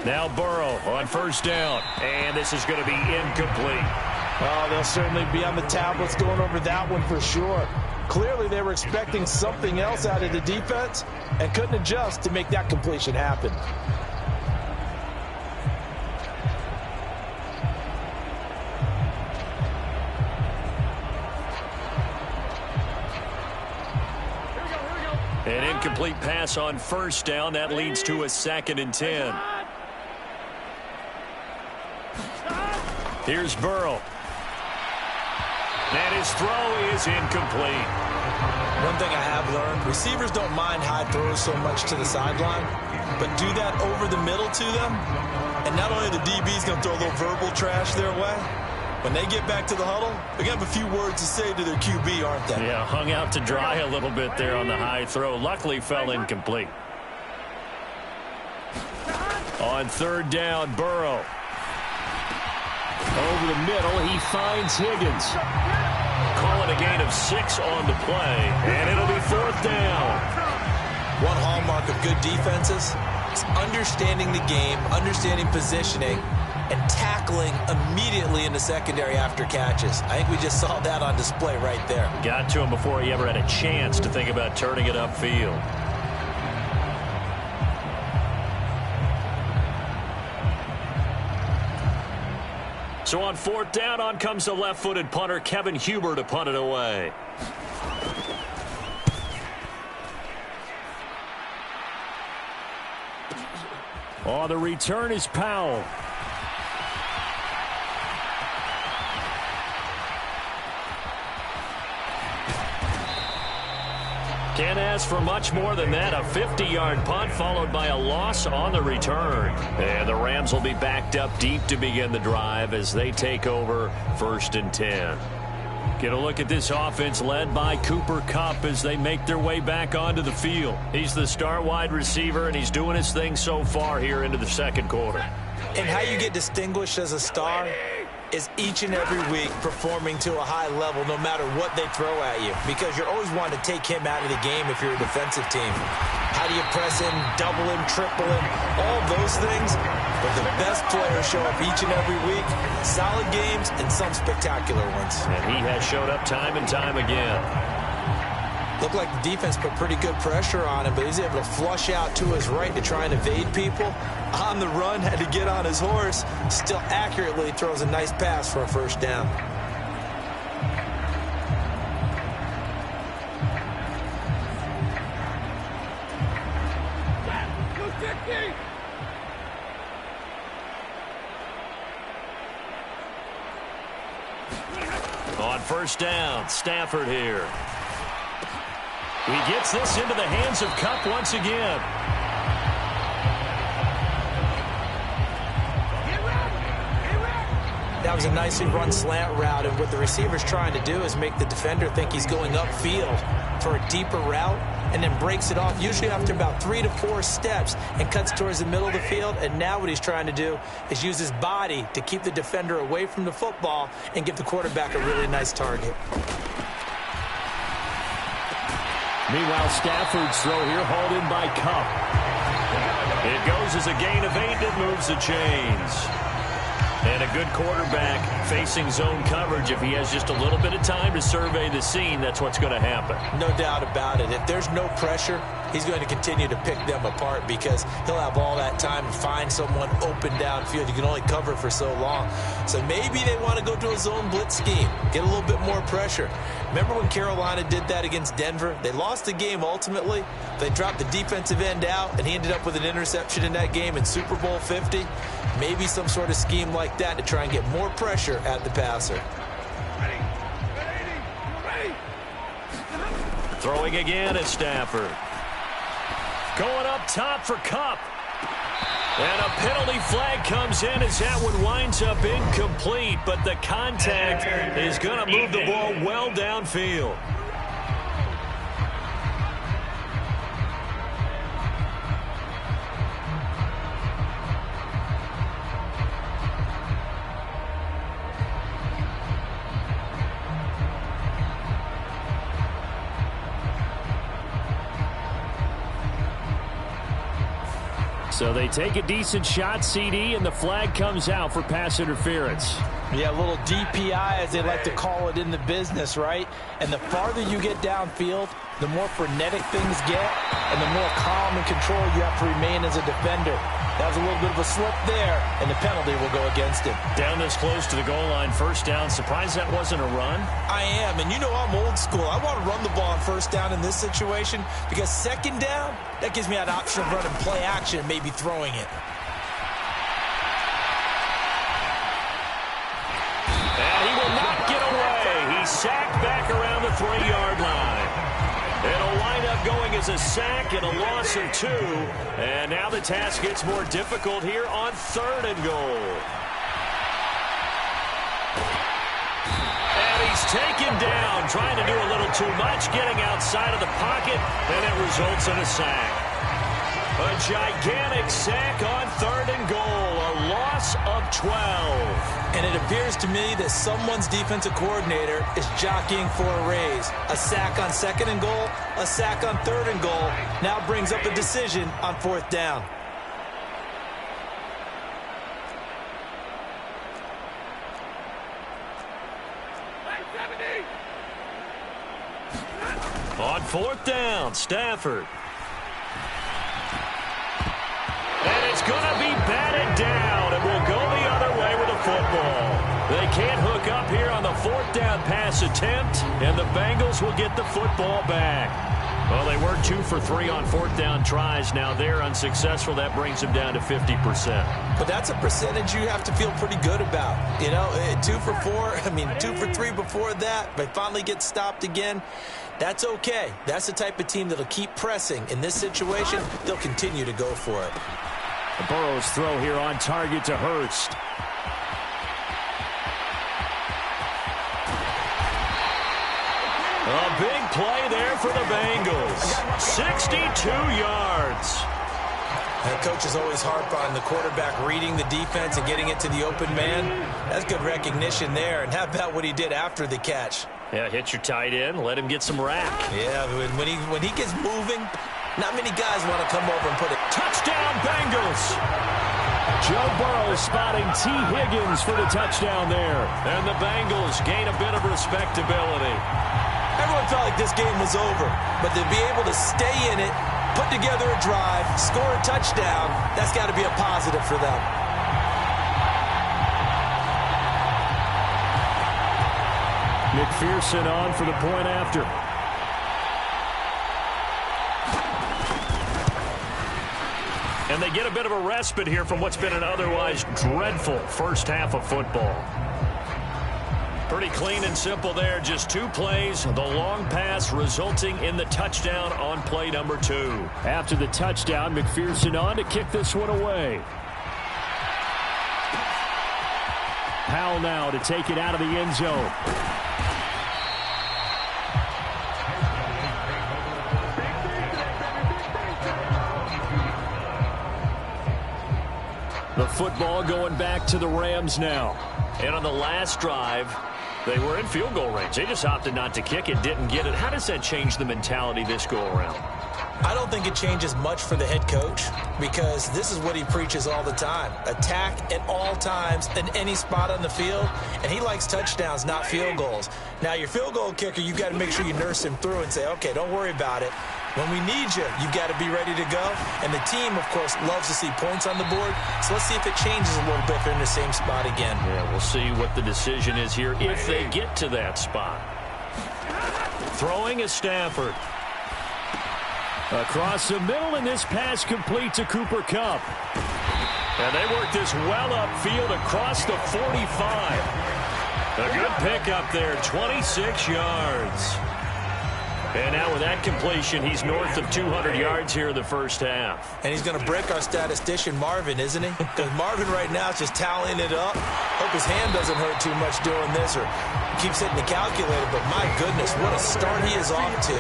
Now Burrow on first down. And this is going to be incomplete. Oh, they'll certainly be on the tablets going over that one for sure. Clearly, they were expecting something else out of the defense and couldn't adjust to make that completion happen. An incomplete pass on first down. That leads to a 2nd and 10. Here's Burrow. And his throw is incomplete. One thing I have learned, receivers don't mind high throws so much to the sideline, but do that over the middle to them, and not only the DB's going to throw a little verbal trash their way, When they get back to the huddle, they're going to have a few words to say to their QB, aren't they? Yeah, hung out to dry a little bit there on the high throw. Luckily fell incomplete. On third down, Burrow. Over the middle, he finds Higgins. Calling a gain of 6 on the play, and it'll be fourth down. One hallmark of good defenses is understanding the game, understanding positioning, and tackling immediately in the secondary after catches. I think we just saw that on display right there. Got to him before he ever had a chance to think about turning it upfield. So on fourth down, on comes the left-footed punter, Kevin Huber, to punt it away. Oh, the return is Powell. Can't ask for much more than that. A 50-yard punt followed by a loss on the return. And the Rams will be backed up deep to begin the drive as they take over 1st and 10. Get a look at this offense led by Cooper Kupp as they make their way back onto the field. He's the star wide receiver, and he's doing his thing so far here into the second quarter. And how you get distinguished as a star is each and every week performing to a high level no matter what they throw at you, because you're always wanting to take him out of the game if you're a defensive team. How do you press him, double him, triple him, all those things? But the best players show up each and every week, solid games and some spectacular ones. And he has showed up time and time again. Looked like the defense put pretty good pressure on him, but he's able to flush out to his right to try and evade people. On the run, had to get on his horse. Still accurately throws a nice pass for a first down. On first down, Stafford here. He gets this into the hands of Kupp once again. That was a nicely run slant route, and what the receiver's trying to do is make the defender think he's going upfield for a deeper route, and then breaks it off, usually after about 3 to 4 steps, and cuts towards the middle of the field. And now what he's trying to do is use his body to keep the defender away from the football and give the quarterback a really nice target. Meanwhile, Stafford's throw here hauled in by Kupp. It goes as a gain of 8 that moves the chains. And a good quarterback facing zone coverage. If he has just a little bit of time to survey the scene, that's what's going to happen. No doubt about it. If there's no pressure, he's going to continue to pick them apart because he'll have all that time to find someone open downfield. You can only cover for so long. So maybe they want to go to a zone blitz scheme, get a little bit more pressure. Remember when Carolina did that against Denver? They lost the game ultimately. They dropped the defensive end out, and he ended up with an interception in that game in Super Bowl 50. Maybe some sort of scheme like that to try and get more pressure at the passer. Throwing again at Stafford. Going up top for Kupp. And a penalty flag comes in as that one winds up incomplete, but the contact is going to move the ball well downfield. So they take a decent shot, CD, and the flag comes out for pass interference. Yeah, a little DPI, as they like to call it in the business, right? And the farther you get downfield, the more frenetic things get, and the more calm and control you have to remain as a defender. That was a little bit of a slip there, and the penalty will go against him. Down this close to the goal line, first down. Surprised that wasn't a run? I am, and you know I'm old school. I want to run the ball on first down in this situation because second down, that gives me that option of running play action and maybe throwing it. And he will not get away. He's sacked back around the 3-yard line. It'll wind up going as a sack and a loss of 2. And now the task gets more difficult here on 3rd and goal. taken down, trying to do a little too much, getting outside of the pocket, and it results in a sack. A gigantic sack on 3rd and goal, a loss of 12. And it appears to me that someone's defensive coordinator is jockeying for a raise. A sack on 2nd and goal, a sack on 3rd and goal, now brings up a decision on 4th down. On 4th down, Stafford. And it's going to be batted down, and we'll go the other way with the football. They can't hook up here on the 4th down pass attempt, and the Bengals will get the football back. Well, they were 2 for 3 on 4th down tries. Now they're unsuccessful. That brings them down to 50%. But that's a percentage you have to feel pretty good about. You know, 2 for 4, 2 for 3 before that. They finally get stopped again. That's okay. That's the type of team that'll keep pressing. In this situation, they'll continue to go for it. Burrow's throw here on target to Hurst. A big play there for the Bengals. 62 yards. The coach is always harp on the quarterback reading the defense and getting it to the open man. That's good recognition there. And how about what he did after the catch? Yeah, hit your tight end, let him get some rack. Yeah, when he gets moving, not many guys want to come over and put it. Touchdown, Bengals! Joe Burrow spotting T. Higgins for the touchdown there. And the Bengals gain a bit of respectability. Everyone felt like this game was over, but to be able to stay in it, put together a drive, score a touchdown, that's got to be a positive for them. McPherson on for the point after. And they get a bit of a respite here from what's been an otherwise dreadful first half of football. Pretty clean and simple there. Just 2 plays. The long pass resulting in the touchdown on play number 2. After the touchdown, McPherson on to kick this one away. Powell now to take it out of the end zone. The football going back to the Rams now. And on the last drive, they were in field goal range. They just opted not to kick it, didn't get it. How does that change the mentality this go around? I don't think it changes much for the head coach because this is what he preaches all the time. Attack at all times in any spot on the field, and he likes touchdowns, not field goals. Now, your field goal kicker, you've got to make sure you nurse him through and say, okay, don't worry about it. When we need you, you've got to be ready to go. And the team, of course, loves to see points on the board. So let's see if it changes a little bit if they're in the same spot again. Yeah, we'll see what the decision is here if they get to that spot. Throwing is Stafford. Across the middle, and this pass complete to Cooper Kupp. And they work this well upfield across the 45. A good pickup there, 26 yards. And now with that completion, he's north of 200 yards here in the first half. And he's going to break our statistician, Marvin, isn't he? Because Marvin right now is just tallying it up. Hope his hand doesn't hurt too much doing this or keeps hitting the calculator. But my goodness, what a start he is off to.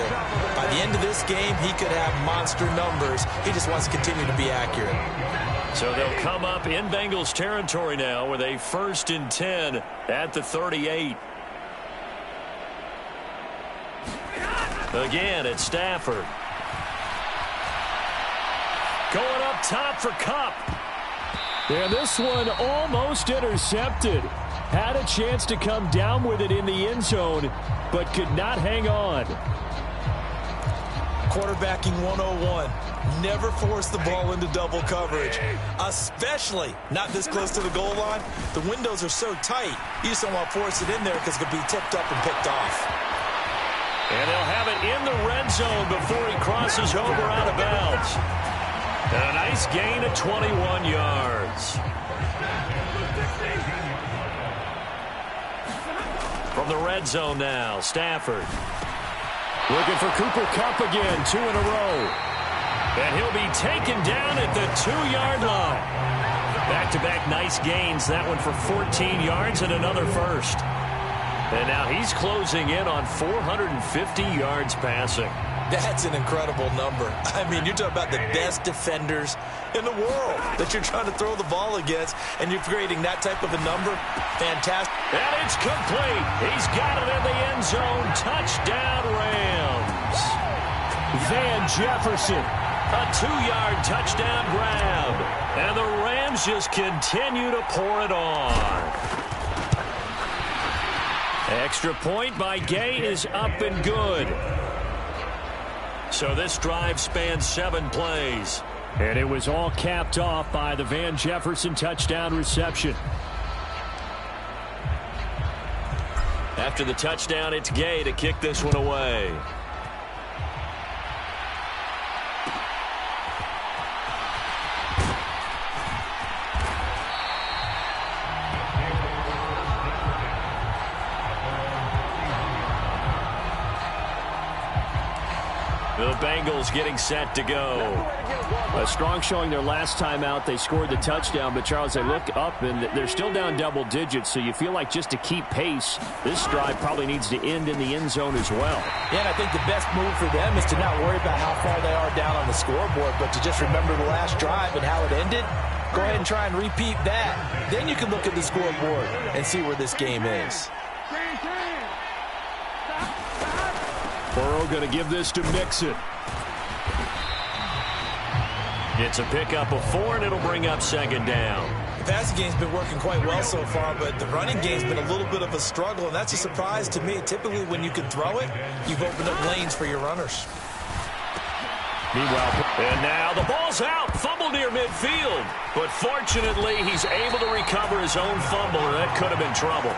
By the end of this game, he could have monster numbers. He just wants to continue to be accurate. So they'll come up in Bengals territory now with a 1st and 10 at the 38. Again, it's Stafford. Going up top for Kupp. And this one almost intercepted. Had a chance to come down with it in the end zone, but could not hang on. Quarterbacking 101. Never force the ball into double coverage, especially not this close to the goal line. The windows are so tight, you just don't want to force it in there because it could be tipped up and picked off. And they'll have it in the red zone before he crosses over out of bounds. And a nice gain of 21 yards. From the red zone now, Stafford. Looking for Cooper Kupp again, 2 in a row. And he'll be taken down at the 2-yard line. Back-to-back nice gains, that one for 14 yards and another first. And now he's closing in on 450 yards passing. That's an incredible number. I mean, you're talking about the best defenders in the world that you're trying to throw the ball against, and you're creating that type of a number. Fantastic. And it's complete. He's got it in the end zone. Touchdown, Rams. Van Jefferson. A 2-yard touchdown grab. And the Rams just continue to pour it on. Extra point by Gay is up and good. So this drive spans 7 plays. And it was all capped off by the Van Jefferson touchdown reception. After the touchdown, it's Gay to kick this one away. The Bengals getting set to go. A strong showing their last time out. They scored the touchdown, but Charles, they look up and they're still down double digits, so you feel like just to keep pace, this drive probably needs to end in the end zone as well. Yeah, and I think the best move for them is to not worry about how far they are down on the scoreboard, but to just remember the last drive and how it ended. Go ahead and try and repeat that. Then you can look at the scoreboard and see where this game is. Burrow going to give this to Mixon. It's a pickup of 4, and it'll bring up 2nd down. The passing game's been working quite well so far, but the running game's been a little bit of a struggle, and that's a surprise to me. Typically, when you can throw it, you've opened up lanes for your runners. Meanwhile, and now the ball's out. Fumble near midfield. But fortunately, he's able to recover his own fumble, or that could have been trouble.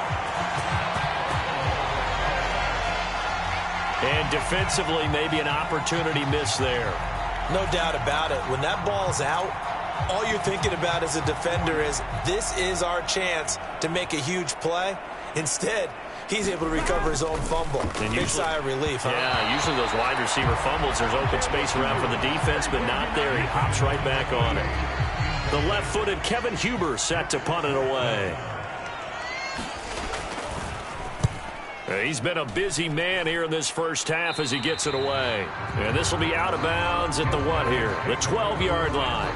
And defensively, maybe an opportunity miss there. No doubt about it. When that ball's out, all you're thinking about as a defender is, this is our chance to make a huge play. Instead, he's able to recover his own fumble. And big sigh of relief, huh? Yeah, usually those wide receiver fumbles, there's open space around for the defense, but not there. He hops right back on it. The left-footed Kevin Huber set to punt it away. He's been a busy man here in this first half as he gets it away. And this will be out of bounds at the what here? The 12-yard line.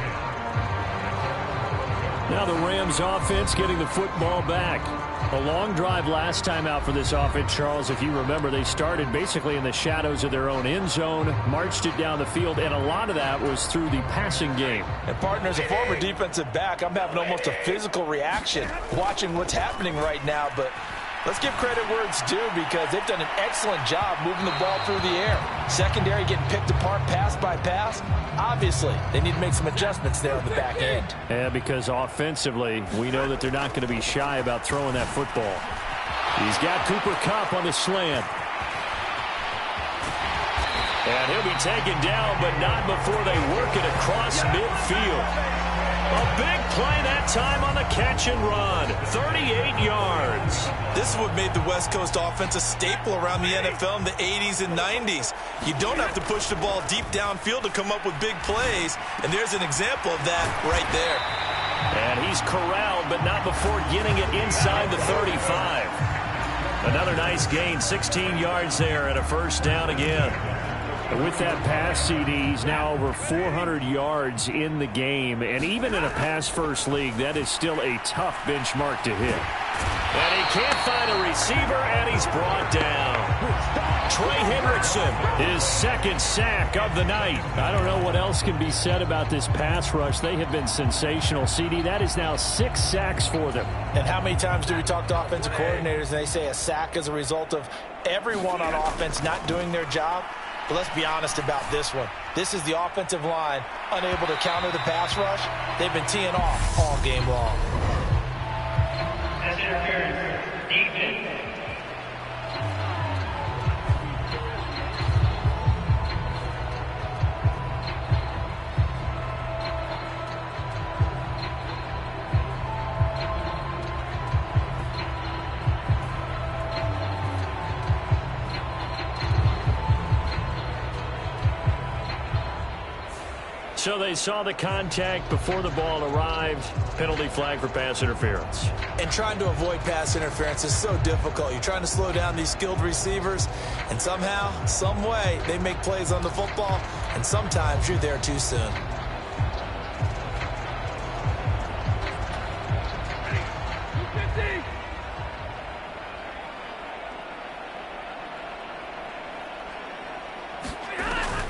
Now the Rams offense getting the football back. A long drive last time out for this offense, Charles. If you remember, they started basically in the shadows of their own end zone, marched it down the field, and a lot of that was through the passing game. And, partner, as a former defensive back, I'm having almost a physical reaction watching what's happening right now, but let's give credit where it's due because they've done an excellent job moving the ball through the air. Secondary getting picked apart pass by pass. Obviously, they need to make some adjustments there on the back end. Yeah, because offensively, we know that they're not going to be shy about throwing that football. He's got Cooper Kupp on the slant. And he'll be taken down, but not before they work it across midfield. A big play that time on the catch and run. 38 yards. This is what made the West Coast offense a staple around the NFL in the 80s and 90s. You don't have to push the ball deep downfield to come up with big plays, and there's an example of that right there. And he's corralled, but not before getting it inside the 35. Another nice gain, 16 yards there, and a first down again. With that pass, CD, he's now over 400 yards in the game. And even in a pass-first league, that is still a tough benchmark to hit. And he can't find a receiver, and he's brought down. Trey Hendrickson, his 2nd sack of the night. I don't know what else can be said about this pass rush. They have been sensational, CD. That is now 6 sacks for them. And how many times do we talk to offensive coordinators and they say a sack is a result of everyone on offense not doing their job? But let's be honest about this one. This is the offensive line unable to counter the pass rush. They've been teeing off all game long. So they saw the contact before the ball arrived. Penalty flag for pass interference. And trying to avoid pass interference is so difficult. You're trying to slow down these skilled receivers, and somehow, some way, they make plays on the football, and sometimes you're there too soon.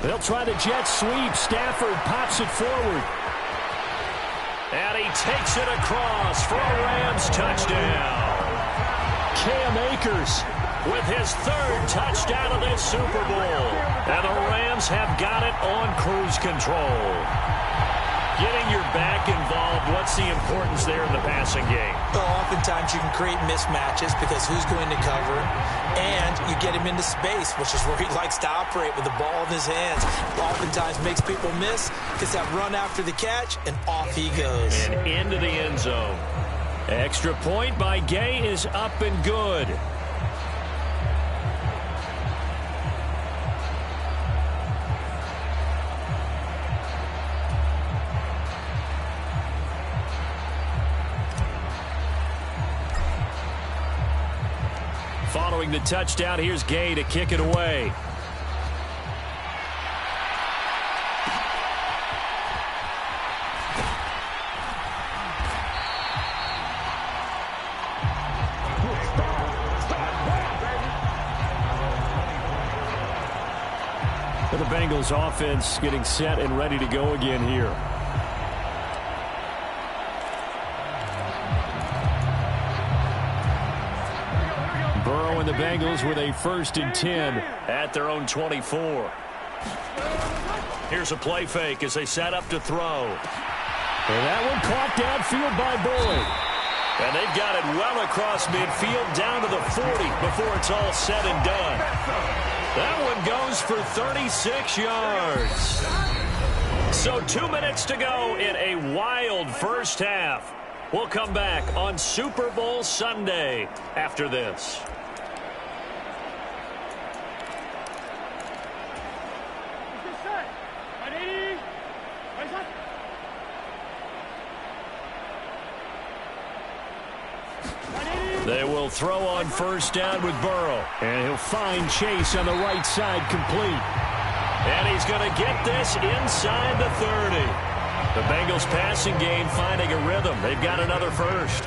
They'll try the jet sweep. Stafford pops it forward. And he takes it across for a Rams touchdown. Cam Akers with his third touchdown of this Super Bowl. And the Rams have got it on cruise control. Getting your back involved, what's the importance there in the passing game? Well, oftentimes you can create mismatches because who's going to cover, and you get him into space, which is where he likes to operate with the ball in his hands. Oftentimes makes people miss, gets that run after the catch, and off he goes. And into the end zone. Extra point by Gay is up and good. Following the touchdown, here's Gay to kick it away. For the Bengals offense getting set and ready to go again here. The Bengals with a 1st and 10 at their own 24. Here's a play fake as they set up to throw. And that one caught downfield by Boyd. And they've got it well across midfield down to the 40 before it's all said and done. That one goes for 36 yards. So 2 minutes to go in a wild first half. We'll come back on Super Bowl Sunday after this. They will throw on 1st down with Burrow. And he'll find Chase on the right side complete. And he's going to get this inside the 30. The Bengals passing game finding a rhythm. They've got another 1st.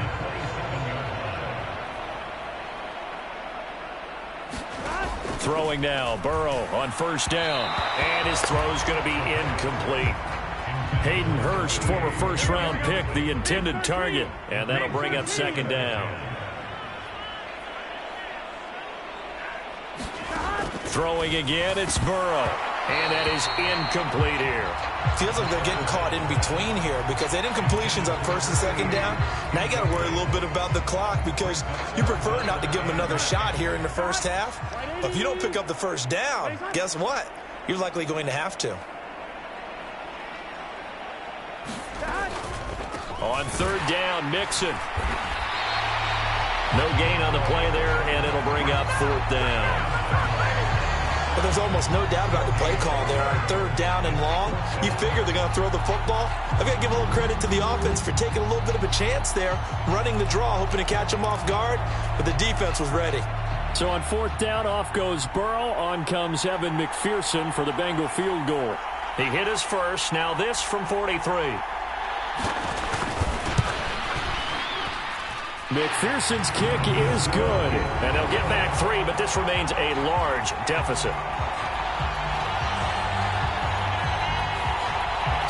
Throwing now, Burrow on 1st down. And his throw's going to be incomplete. Hayden Hurst, former 1st-round pick, the intended target. And that'll bring up 2nd down. Throwing again, it's Burrow. And that is incomplete here. Feels like they're getting caught in between here because they didn't completions on 1st and 2nd down. Now you got to worry a little bit about the clock because you prefer not to give them another shot here in the 1st half. But if you don't pick up the 1st down, guess what? You're likely going to have to. On 3rd down, Mixon. No gain on the play there, and it'll bring up 4th down. But there's almost no doubt about the play call there on 3rd down and long. You figure they're going to throw the football. I've got to give a little credit to the offense for taking a little bit of a chance there, running the draw, hoping to catch them off guard, but the defense was ready. So on 4th down, off goes Burrow. On comes Evan McPherson for the Bengal field goal. He hit his first. Now this from 43. McPherson's kick is good. And they'll get back 3, but this remains a large deficit.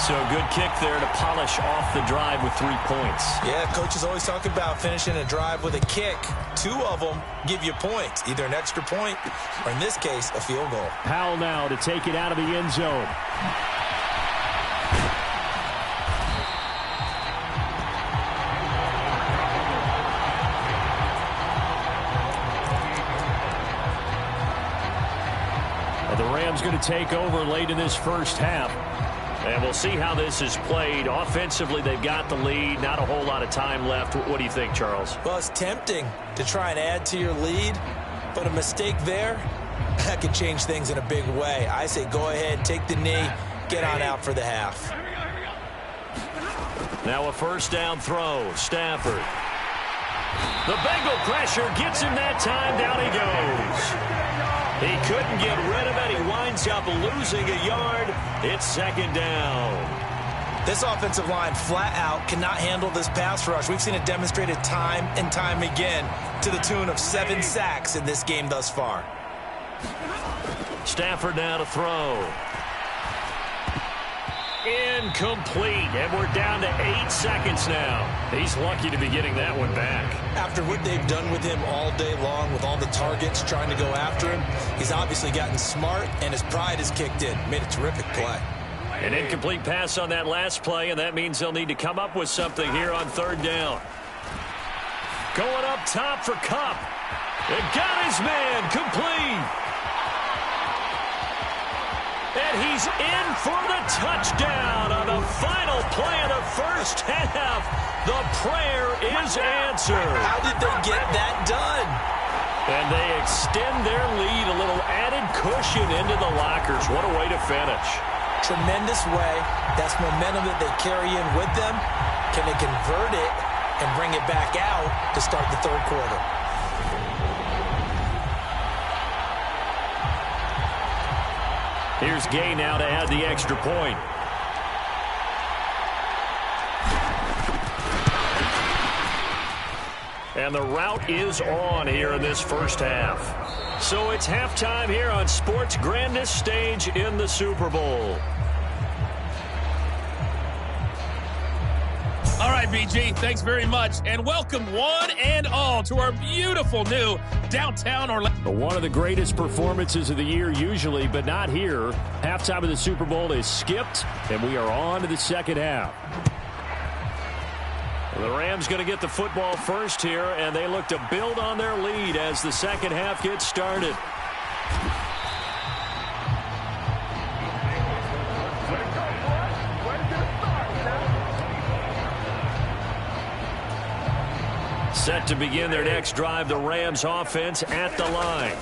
So a good kick there to polish off the drive with 3 points. Yeah, coaches always talk about finishing a drive with a kick. 2 of them give you points, either an extra point or, in this case, a field goal. Powell now to take it out of the end zone. The Rams going to take over late in this first half. And we'll see how this is played. Offensively, they've got the lead. Not a whole lot of time left. What do you think, Charles? Well, it's tempting to try and add to your lead, but a mistake there, that could change things in a big way. I say go ahead, take the knee, get on out for the half. Now a first down throw. Stafford. The Bengal pressure gets him that time. Down he goes. He couldn't get rid of it. He winds up losing a yard. It's second down. This offensive line flat out cannot handle this pass rush. We've seen it demonstrated time and time again to the tune of 7 sacks in this game thus far. Stafford now to throw. Incomplete, and we're down to 8 seconds now. He's lucky to be getting that one back. After what they've done with him all day long with all the targets trying to go after him, he's obviously gotten smart, and his pride has kicked in. Made a terrific play. An incomplete pass on that last play, and that means they'll need to come up with something here on third down. Going up top for Kupp. It got his man complete. And he's in for the touchdown on the final play of the first half. The prayer is answered. How did they get that done? And they extend their lead, a little added cushion into the lockers. What a way to finish. Tremendous way. That's momentum that they carry in with them. Can they convert it and bring it back out to start the third quarter? Here's Gay now to add the extra point. And the route is on here in this first half. So it's halftime here on sports' grandest stage in the Super Bowl. All right, BG, thanks very much. And welcome one and all to our beautiful new downtown Orlando. One of the greatest performances of the year usually, but not here. Halftime of the Super Bowl is skipped, and we are on to the second half. The Rams going to get the football first here, and they look to build on their lead as the second half gets started. Set to begin their next drive, the Rams offense at the line.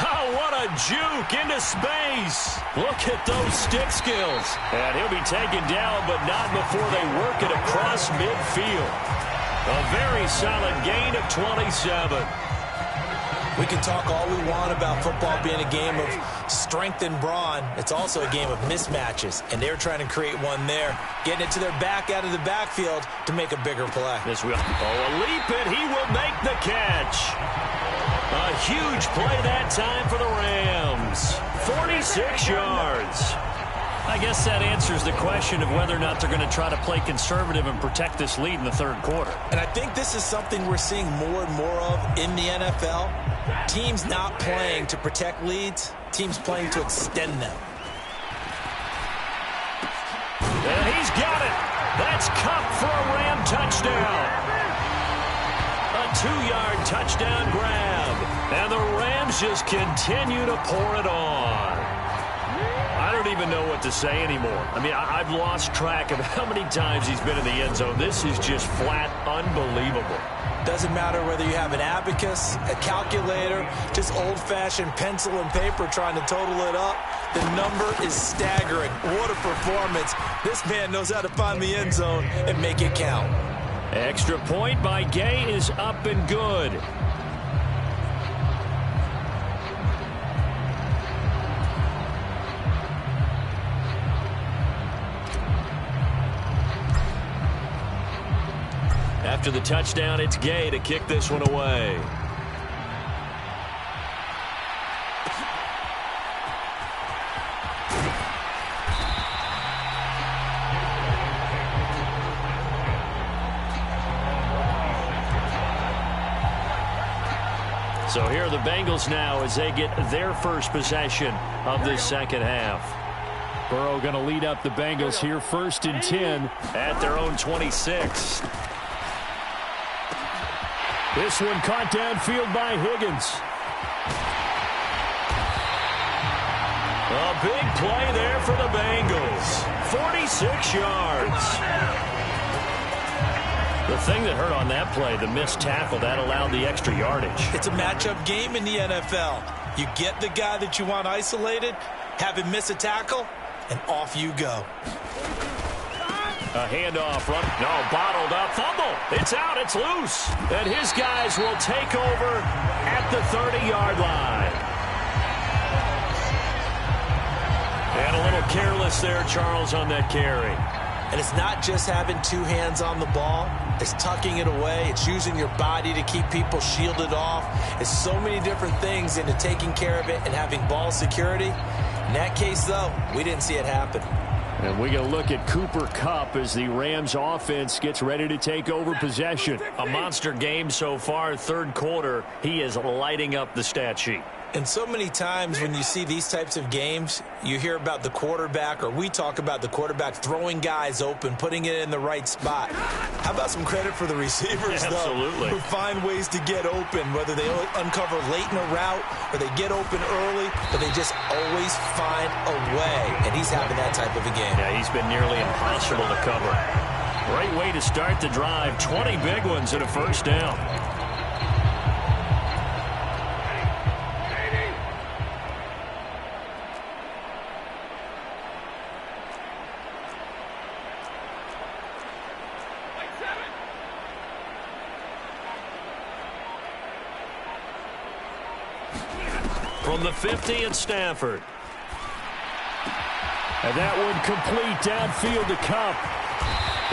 Oh, what a juke into space. Look at those stick skills. And he'll be taken down, but not before they work it across midfield. A very solid gain of 27. We can talk all we want about football being a game of strength and brawn. It's also a game of mismatches, and they're trying to create one there, getting it to their back out of the backfield to make a bigger play. This will. Oh, a leap, and he will make the catch. A huge play that time for the Rams. 46 yards. I guess that answers the question of whether or not they're going to try to play conservative and protect this lead in the third quarter. And I think this is something we're seeing more and more of in the NFL. Teams not playing to protect leads, teams playing to extend them. And he's got it. That's Kupp for a Ram touchdown. A 2-yard touchdown grab. And the Rams just continue to pour it on. I don't even know what to say anymore. I mean, I've lost track of how many times he's been in the end zone. This is just flat unbelievable. Doesn't matter whether you have an abacus, a calculator, just old-fashioned pencil and paper trying to total it up. The number is staggering. What a performance. This man knows how to find the end zone and make it count. Extra point by Gay is up and good. After the touchdown, it's Gay to kick this one away. So here are the Bengals now as they get their first possession of this second half. Burrow going to lead up the Bengals here, 1st and 10 at their own 26. This one caught downfield by Higgins. A big play there for the Bengals. 46 yards. The thing that hurt on that play, the missed tackle, that allowed the extra yardage. It's a matchup game in the NFL. You get the guy that you want isolated, have him miss a tackle, and off you go. A handoff, run. No, bottled up. Fumble. It's out. It's loose. And his guys will take over at the 30-yard line. And a little careless there, Charles, on that carry. And it's not just having two hands on the ball. It's tucking it away. It's using your body to keep people shielded off. It's so many different things into taking care of it and having ball security. In that case, though, we didn't see it happen. And we going to look at Cooper Kupp as the Rams offense gets ready to take over possession. A monster game so far, third quarter. He is lighting up the stat sheet. And so many times when you see these types of games, you hear about the quarterback, or we talk about the quarterback throwing guys open, putting it in the right spot. How about some credit for the receivers, Absolutely. though, who find ways to get open, whether they uncover late in a route or they get open early, but they just always find a way. And he's having that type of a game. Yeah, he's been nearly impossible to cover. Great way to start the drive. 20 big ones and a first down. From the 50 at Stafford. And that one complete downfield to Kupp.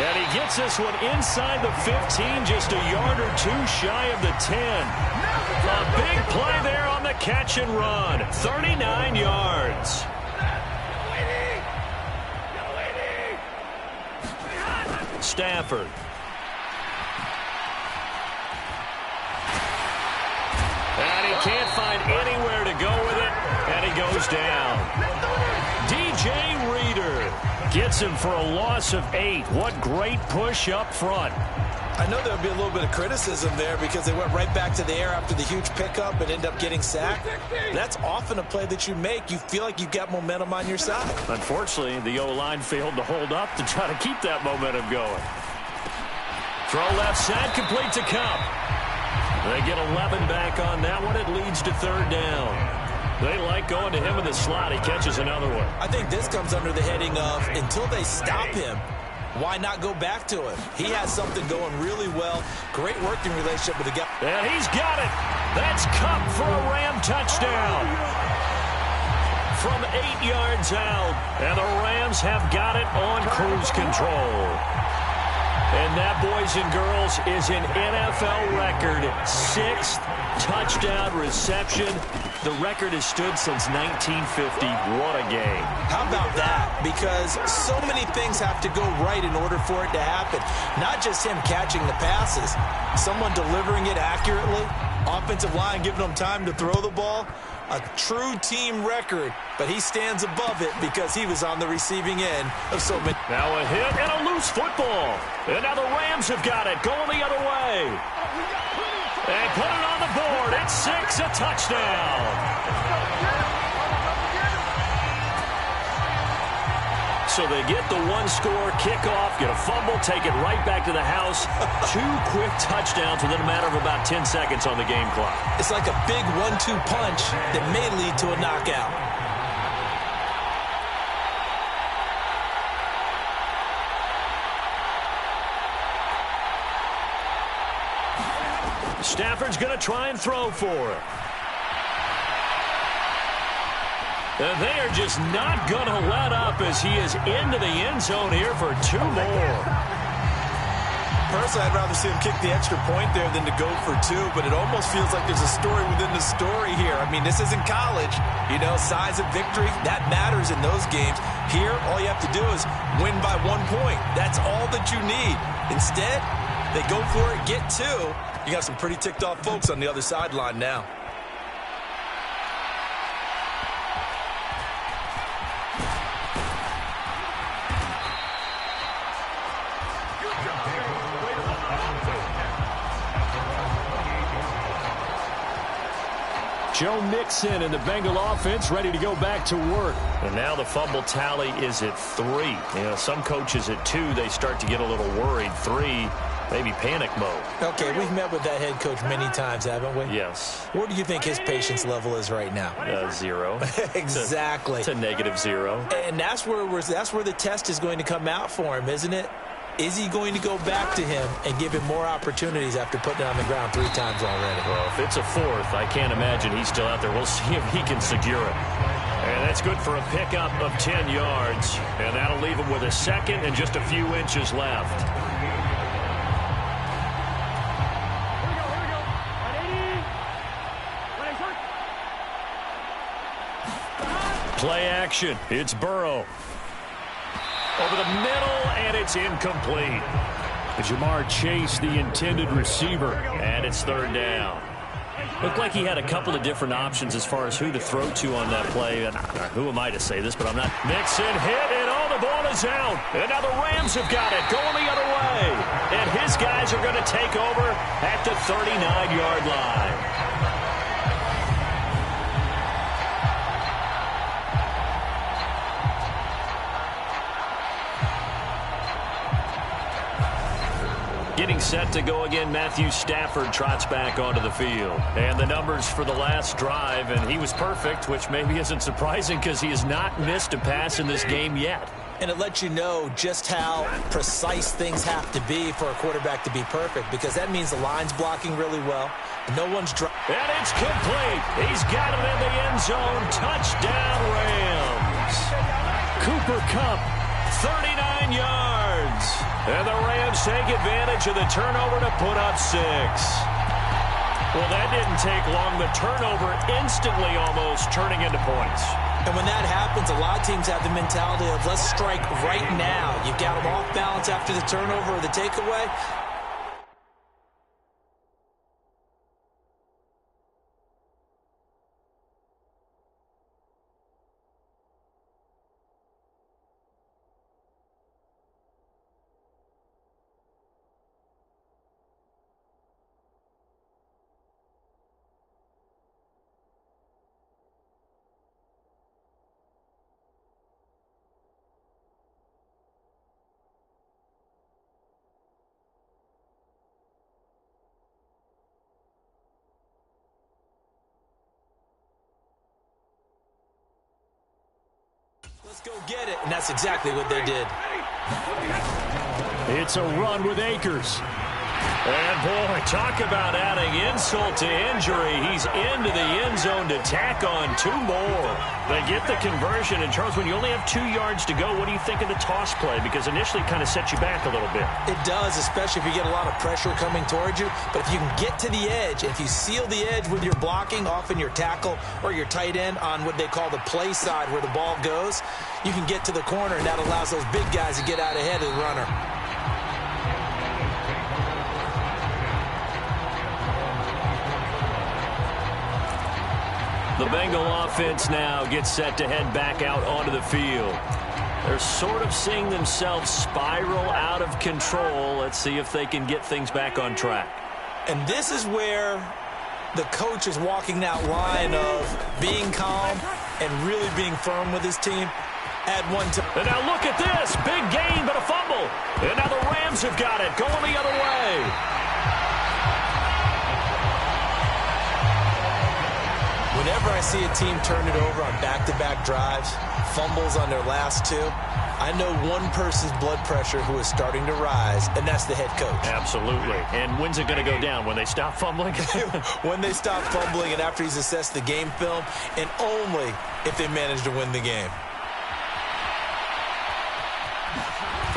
And he gets this one inside the 15, just a yard or two shy of the 10. A big play there on the catch and run. 39 yards. Stafford. And he can't find anywhere to go with it, and he goes down. DJ Reader gets him for a loss of 8. What great push up front. I know there'll be a little bit of criticism there because they went right back to the air after the huge pickup and end up getting sacked. That's often a play that you make. You feel like you've got momentum on your side. Unfortunately, the O-line failed to hold up to try to keep that momentum going. Throw left side, complete to Kupp. They get 11 back on that one. It leads to third down. They like going to him in the slot. He catches another one. I think this comes under the heading of until they stop him, why not go back to him? He has something going really well. Great working relationship with the guy. And he's got it. That's Kupp for a Ram touchdown. From 8 yards out. And the Rams have got it on cruise control. And that, boys and girls, is an NFL record 6th touchdown reception. The record has stood since 1950. What a game. How about that? Because so many things have to go right in order for it to happen. Not just him catching the passes, someone delivering it accurately, offensive line giving them time to throw the ball. A true team record, but he stands above it because he was on the receiving end of so many. Now a hit and a loose football. And now the Rams have got it, going the other way. They put it on the board. It's 6, a touchdown. So they get the one-score kickoff, get a fumble, take it right back to the house. 2 quick touchdowns within a matter of about 10 seconds on the game clock. It's like a big 1-2 punch that may lead to a knockout. Stafford's going to try and throw for it. And they are just not going to let up as he is into the end zone here for 2 more. Personally, I'd rather see him kick the extra point there than to go for 2, but it almost feels like there's a story within the story here. I mean, this isn't college. You know, size of victory, that matters in those games. Here, all you have to do is win by 1 point. That's all that you need. Instead, they go for it, get 2. You got some pretty ticked off folks on the other sideline now. Joe Mixon and the Bengal offense ready to go back to work. And now the fumble tally is at 3. You know, some coaches at 2, they start to get a little worried. 3, maybe panic mode. Okay, we've met with that head coach many times, haven't we? Yes. Where do you think his patience level is right now? 0. Exactly. To -0. And that's where the test is going to come out for him, isn't it? Is he going to go back to him and give him more opportunities after putting it on the ground 3 times already? Well, if it's a 4th, I can't imagine he's still out there. We'll see if he can secure it. And that's good for a pickup of 10 yards. And that'll leave him with a 2nd and just a few inches left. Play action. It's Burrow. Over the middle, and it's incomplete. Jamar Chase, the intended receiver. And it's 3rd down. Looked like he had a couple of different options as far as who to throw to on that play. And who am I to say this, but I'm not. Mixon hit, and the ball is out. And now the Rams have got it, going the other way. And his guys are going to take over at the 39-yard line. Getting set to go again, Matthew Stafford trots back onto the field. And the numbers for the last drive, and he was perfect, which maybe isn't surprising because he has not missed a pass in this game yet. And it lets you know just how precise things have to be for a quarterback to be perfect, because that means the line's blocking really well. No one's and it's complete. He's got it in the end zone. Touchdown, Rams. Cooper Kupp, 39 yards. And the Rams take advantage of the turnover to put up 6. Well, that didn't take long. The turnover instantly almost turning into points. And when that happens, a lot of teams have the mentality of let's strike right now. You've got them off balance after the turnover or the takeaway. Let's go get it. And that's exactly what they did. It's a run with Akers. And, boy, talk about adding insult to injury. He's into the end zone to tack on 2 more. They get the conversion. And, Charles, when you only have 2 yards to go, what do you think of the toss play? Because initially it kind of sets you back a little bit. It does, especially if you get a lot of pressure coming towards you. But if you can get to the edge, if you seal the edge with your blocking, often your tackle or your tight end on what they call the play side where the ball goes, you can get to the corner, and that allows those big guys to get out ahead of the runner. The Bengal offense now gets set to head back out onto the field. They're sort of seeing themselves spiral out of control. Let's see if they can get things back on track. And this is where the coach is walking that line of being calm and really being firm with his team. At one time. And now look at this. Big gain, but a fumble. And now the Rams have got it, going the other way. Whenever I see a team turn it over on back-to-back drives, fumbles on their last 2, I know one person's blood pressure who is starting to rise, and that's the head coach. Absolutely. And when's it going to go down? When they stop fumbling? When they stop fumbling and after he's assessed the game film, and only if they manage to win the game.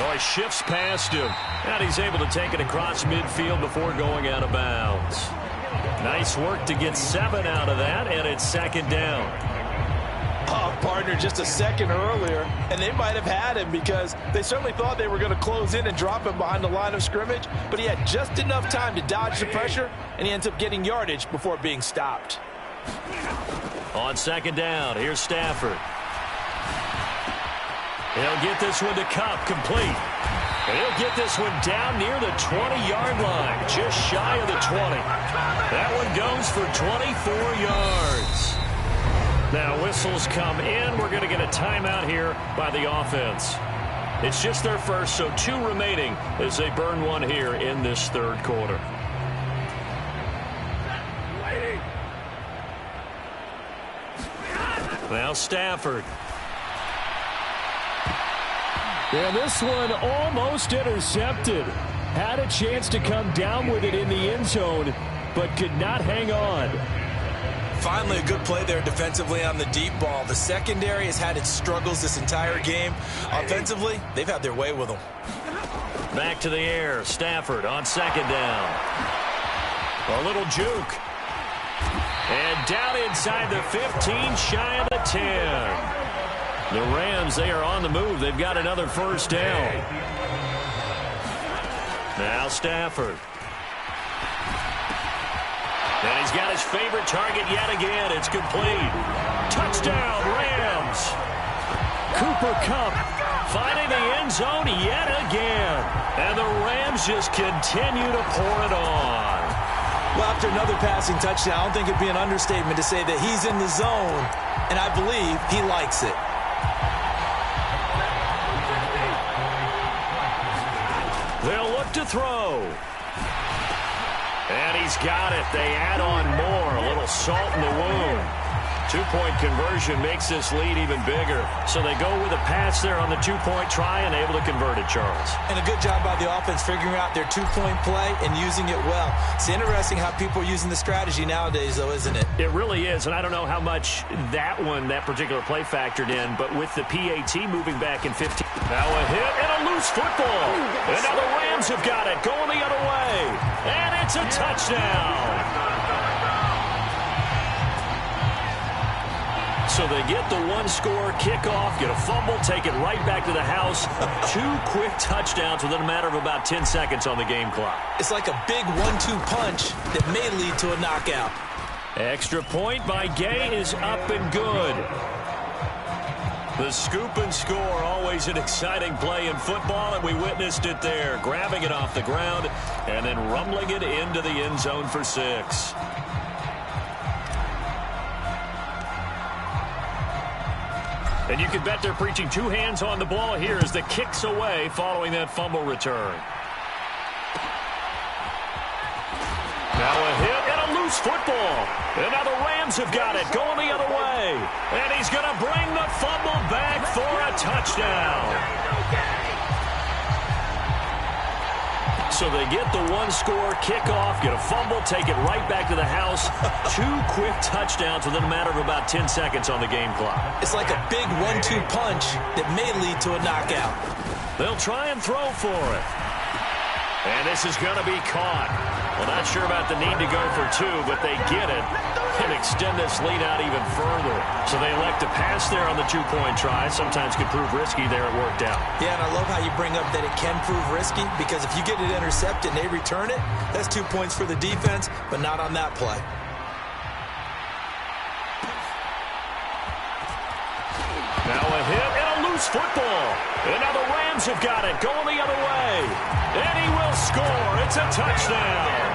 Oh, he shifts past him. And he's able to take it across midfield before going out of bounds. Nice work to get 7 out of that, and it's 2nd down. Oh, partner, just a second earlier, and they might have had him because they certainly thought they were going to close in and drop him behind the line of scrimmage, but he had just enough time to dodge the pressure, and he ends up getting yardage before being stopped. On 2nd down, here's Stafford. He'll get this one to Kupp, complete. And he'll get this one down near the 20-yard line, just shy of the 20. That one goes for 24 yards. Now whistles come in. We're going to get a timeout here by the offense. It's just their first, so 2 remaining as they burn one here in this 3rd quarter. Now Stafford. And this one almost intercepted. Had a chance to come down with it in the end zone, but could not hang on. Finally, a good play there defensively on the deep ball. The secondary has had its struggles this entire game. Offensively, they've had their way with them. Back to the air. Stafford on second down. A little juke. And down inside the 15, shy of the 10. The Rams, they are on the move. They've got another first down. Now Stafford. And he's got his favorite target yet again. It's complete. Touchdown, Rams. Cooper Kupp finding the end zone yet again. And the Rams just continue to pour it on. Well, after another passing touchdown, I don't think it'd be an understatement to say that he's in the zone, and I believe he likes it. They'll look to throw. And he's got it. They add on more. A little salt in the wound. Two-point conversion makes this lead even bigger. So they go with a pass there on the two-point try and able to convert it, Charles. And a good job by the offense figuring out their two-point play and using it well. It's interesting how people are using the strategy nowadays, though, isn't it? It really is, and I don't know how much that particular play factored in, but with the PAT moving back in 15. Now a hit and a loose football. And now the Rams have got it going the other way. And it's a touchdown. So they get the one-score kickoff, get a fumble, take it right back to the house. 2 quick touchdowns within a matter of about 10 seconds on the game clock. It's like a big 1-2 punch that may lead to a knockout. Extra point by Gay is up and good. The scoop and score, always an exciting play in football, and we witnessed it there. Grabbing it off the ground and then rumbling it into the end zone for 6. And you can bet they're preaching 2 hands on the ball here as the kick's away following that fumble return. Now a hit and a loose football. And now the Rams have got it going the other way. And he's going to bring the fumble back for a touchdown. So they get the one-score kickoff, get a fumble, take it right back to the house. 2 quick touchdowns within a matter of about 10 seconds on the game clock. It's like a big 1-2 punch that may lead to a knockout. They'll try and throw for it. And this is going to be caught. Well, not sure about the need to go for 2, but they get it and extend this lead out even further. So they elect to pass there on the 2-point try. Sometimes could prove risky there. It worked out. Yeah, and I love how you bring up that it can prove risky because if you get it intercepted and they return it, that's 2 points for the defense, but not on that play. Now a hit and a loose football. And now the Rams have got it going the other way. And he will score. It's a touchdown.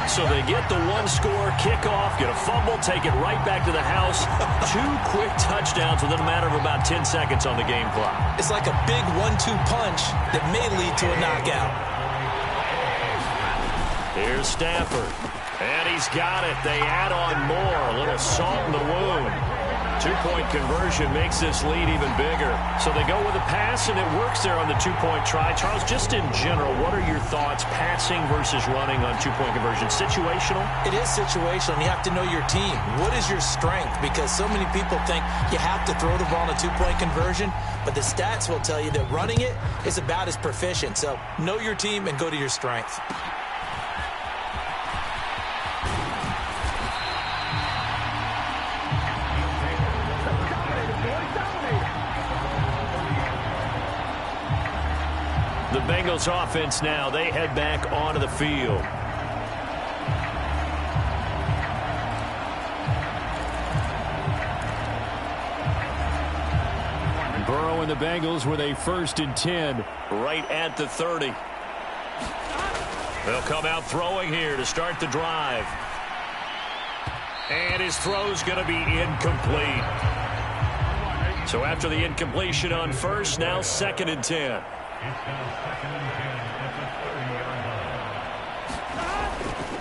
So they get the one-score kickoff, get a fumble, take it right back to the house. 2 quick touchdowns within a matter of about 10 seconds on the game clock. It's like a big 1-2 punch that may lead to a knockout. Here's Stafford. And he's got it. They add on more. A little salt in the wound. 2-point conversion makes this lead even bigger. So they go with a pass, and it works there on the 2-point try. Charles, just in general, what are your thoughts passing versus running on 2-point conversion? Situational? It is situational, and you have to know your team. What is your strength? Because so many people think you have to throw the ball on a 2-point conversion, but the stats will tell you that running it is about as proficient. So know your team and go to your strength. The Bengals offense now, they head back onto the field. Burrow and the Bengals with a 1st and 10 right at the 30. They'll come out throwing here to start the drive. And his throw's going to be incomplete. So after the incompletion on 1st, now 2nd and 10.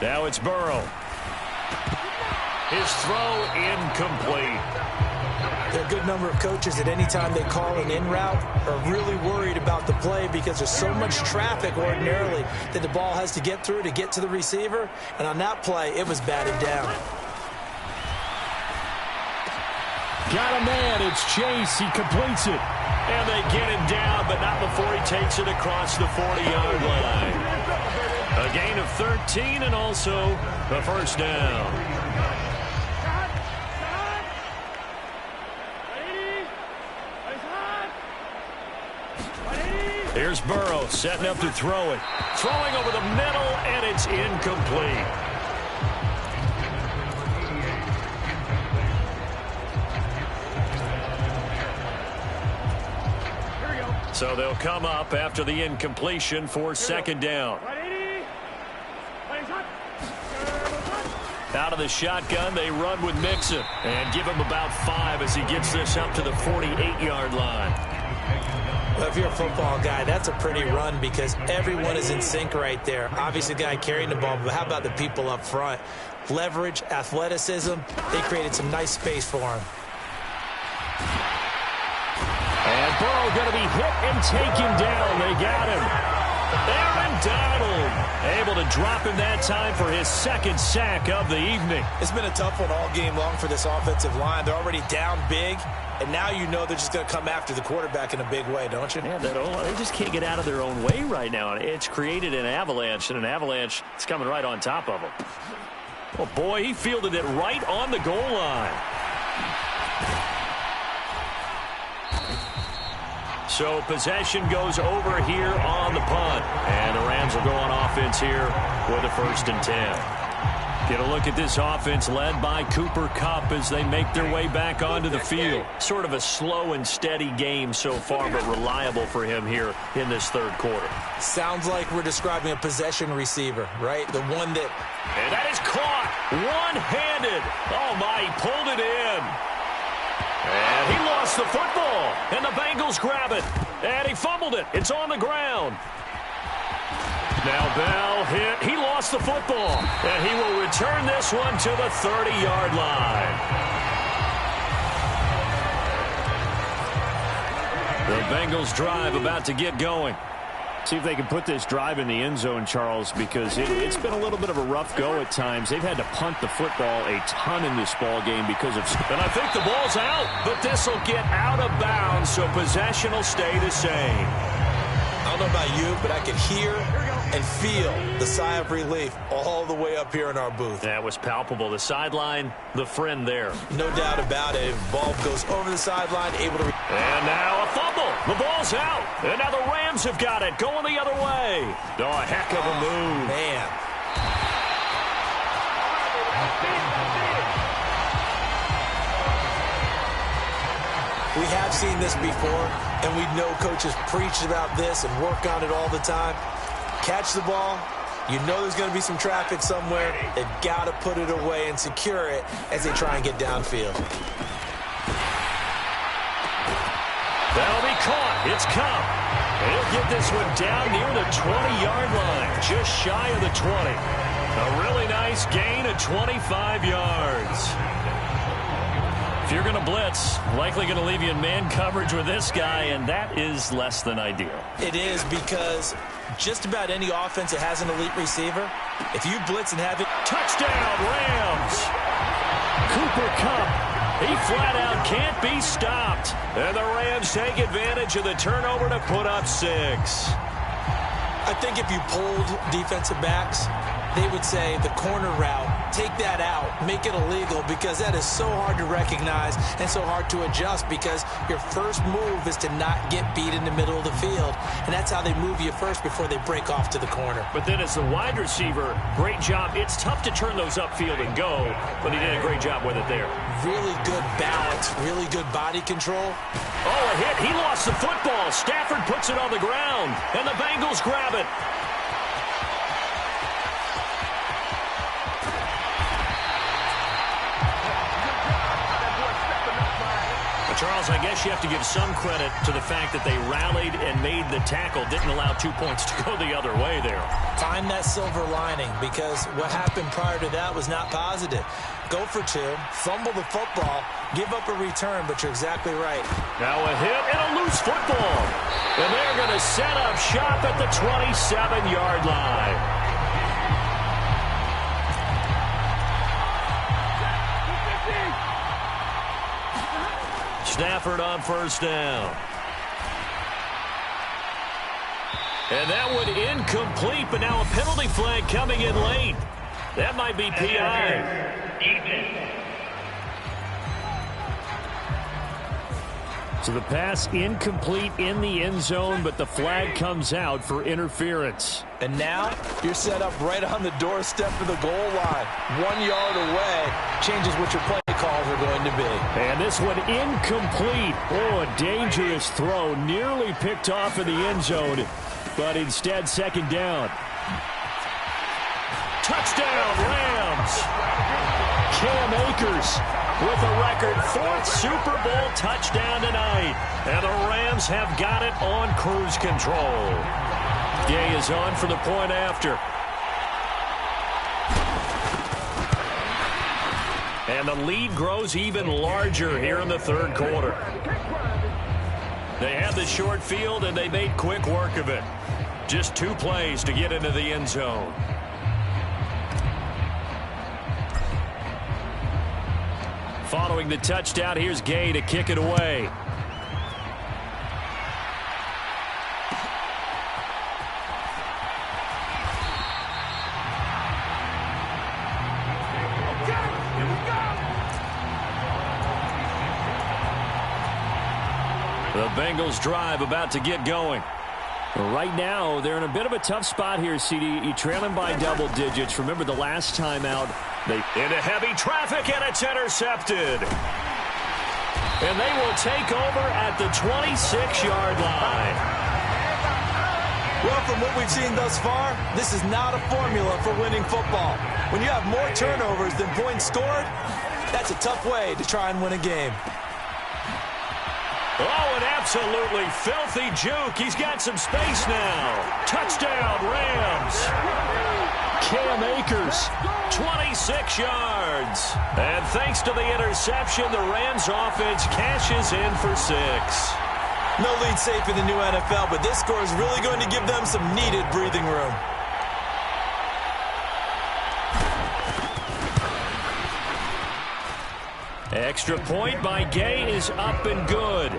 Now it's Burrow. His throw incomplete. There are a good number of coaches that any time they call an in route are really worried about the play because there's so much traffic ordinarily that the ball has to get through to get to the receiver. And on that play, it was batted down. Got a man. It's Chase. He completes it. And they get him down, but not before he takes it across the 40-yard line. A gain of 13 and also the first down. Here's Burrow setting up to throw it. Throwing over the middle, and it's incomplete. So they'll come up after the incompletion for second down. Out of the shotgun, they run with Mixon and give him about 5 as he gets this up to the 48-yard line. Well, if you're a football guy, that's a pretty run because everyone is in sync right there. Obviously, the guy carrying the ball, but how about the people up front? Leverage, athleticism, they created some nice space for him. And Burrow going to be hit and taken down. They got him. Aaron Donald able to drop him that time for his second sack of the evening. It's been a tough one all game long for this offensive line. They're already down big, and now you know they're just going to come after the quarterback in a big way, don't you? Yeah, they just can't get out of their own way right now. It's created an avalanche, and an avalanche is coming right on top of them. Oh, boy, he fielded it right on the goal line. So possession goes over here on the punt. And the Rams will go on offense here with a 1st and 10. Get a look at this offense led by Cooper Kupp as they make their way back onto the field. Sort of a slow and steady game so far, but reliable for him here in this third quarter. Sounds like we're describing a possession receiver, right? The one that... And that is caught one-handed. Oh, my, he pulled it in. And he lost the football, and the Bengals grab it. And he fumbled it. It's on the ground. Now Bell hit. He lost the football, and he will return this one to the 30-yard line. The Bengals drive about to get going. See if they can put this drive in the end zone, Charles, because it's been a little bit of a rough go at times. They've had to punt the football a ton in this ball game because of... And I think the ball's out, but this will get out of bounds, so possession will stay the same. I don't know about you, but I could hear and feel the sigh of relief all the way up here in our booth. That was palpable. The sideline, the friend there. No doubt about it. Ball goes over the sideline, able to... And now a fumble. The ball's out. And now the Rams have got it. Going the other way. Oh, a heck of a move. Man. We have seen this before, and we know coaches preach about this and work on it all the time. Catch the ball. You know there's going to be some traffic somewhere. They've got to put it away and secure it as they try and get downfield. That'll be caught. It's Kupp. He'll get this one down near the 20-yard line, just shy of the 20. A really nice gain of 25 yards. If you're going to blitz, likely going to leave you in man coverage with this guy, and that is less than ideal. It is because just about any offense that has an elite receiver, if you blitz and have it... Touchdown, Rams! Cooper Kupp, he flat out can't be stopped. And the Rams take advantage of the turnover to put up 6. I think if you polled defensive backs, they would say the corner route, take that out, make it illegal, because that is so hard to recognize and so hard to adjust because your first move is to not get beat in the middle of the field. And that's how they move you first before they break off to the corner. But then as the wide receiver, great job. It's tough to turn those upfield and go, but he did a great job with it there. Really good balance, really good body control. Oh, a hit. He lost the football. Stafford puts it on the ground, and the Bengals grab it. Charles, Charles, I guess you have to give some credit to the fact that they rallied and made the tackle, didn't allow 2 points to go the other way there. Find that silver lining, because what happened prior to that was not positive. Go for 2, fumble the football, give up a return, but you're exactly right. Now a hit and a loose football. And they're going to set up shop at the 27-yard line. Stafford on first down. And that one incomplete, but now a penalty flag coming in late. That might be PI. So the pass incomplete in the end zone, but the flag comes out for interference. And now you're set up right on the doorstep of the goal line. 1 yard away changes what your play calls are going to be. And this one incomplete. Oh, a dangerous throw. Nearly picked off in the end zone, but instead second down. Touchdown, Rams. Cam Akers with a record 4th Super Bowl touchdown tonight. And the Rams have got it on cruise control. Gay is on for the point after. And the lead grows even larger here in the third quarter. They had the short field, and they made quick work of it. Just 2 plays to get into the end zone. Following the touchdown, here's Gay to kick it away. The Bengals drive about to get going. Right now, they're in a bit of a tough spot here, CD. You're trailing by double digits. Remember the last time out, they into heavy traffic, and it's intercepted. And they will take over at the 26-yard line. Well, from what we've seen thus far, this is not a formula for winning football. When you have more turnovers than points scored, that's a tough way to try and win a game. Oh, an absolutely filthy juke. He's got some space now. Touchdown, Rams. Cam Akers, 26 yards. And thanks to the interception, the Rams offense cashes in for 6. No lead safe in the new NFL, but this score is really going to give them some needed breathing room. Extra point by Gay is up and good.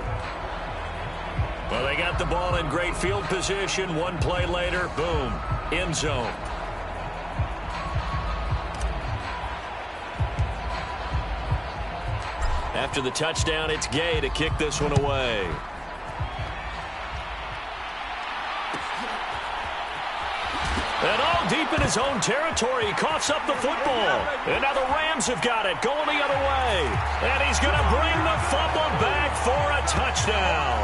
Well, they got the ball in great field position. 1 play later, boom, end zone. After the touchdown, it's Gay to kick this one away. And all deep in his own territory, he coughs up the football. And now the Rams have got it, going the other way. And he's going to bring the fumble back for a touchdown.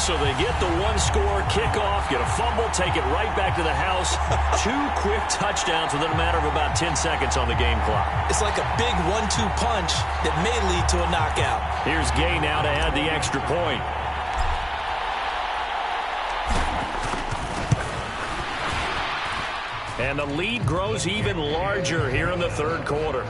So they get the 1-score kickoff, get a fumble, take it right back to the house. 2 quick touchdowns within a matter of about 10 seconds on the game clock. It's like a big 1-2 punch that may lead to a knockout. Here's Gay now to add the extra point. And the lead grows even larger here in the third quarter.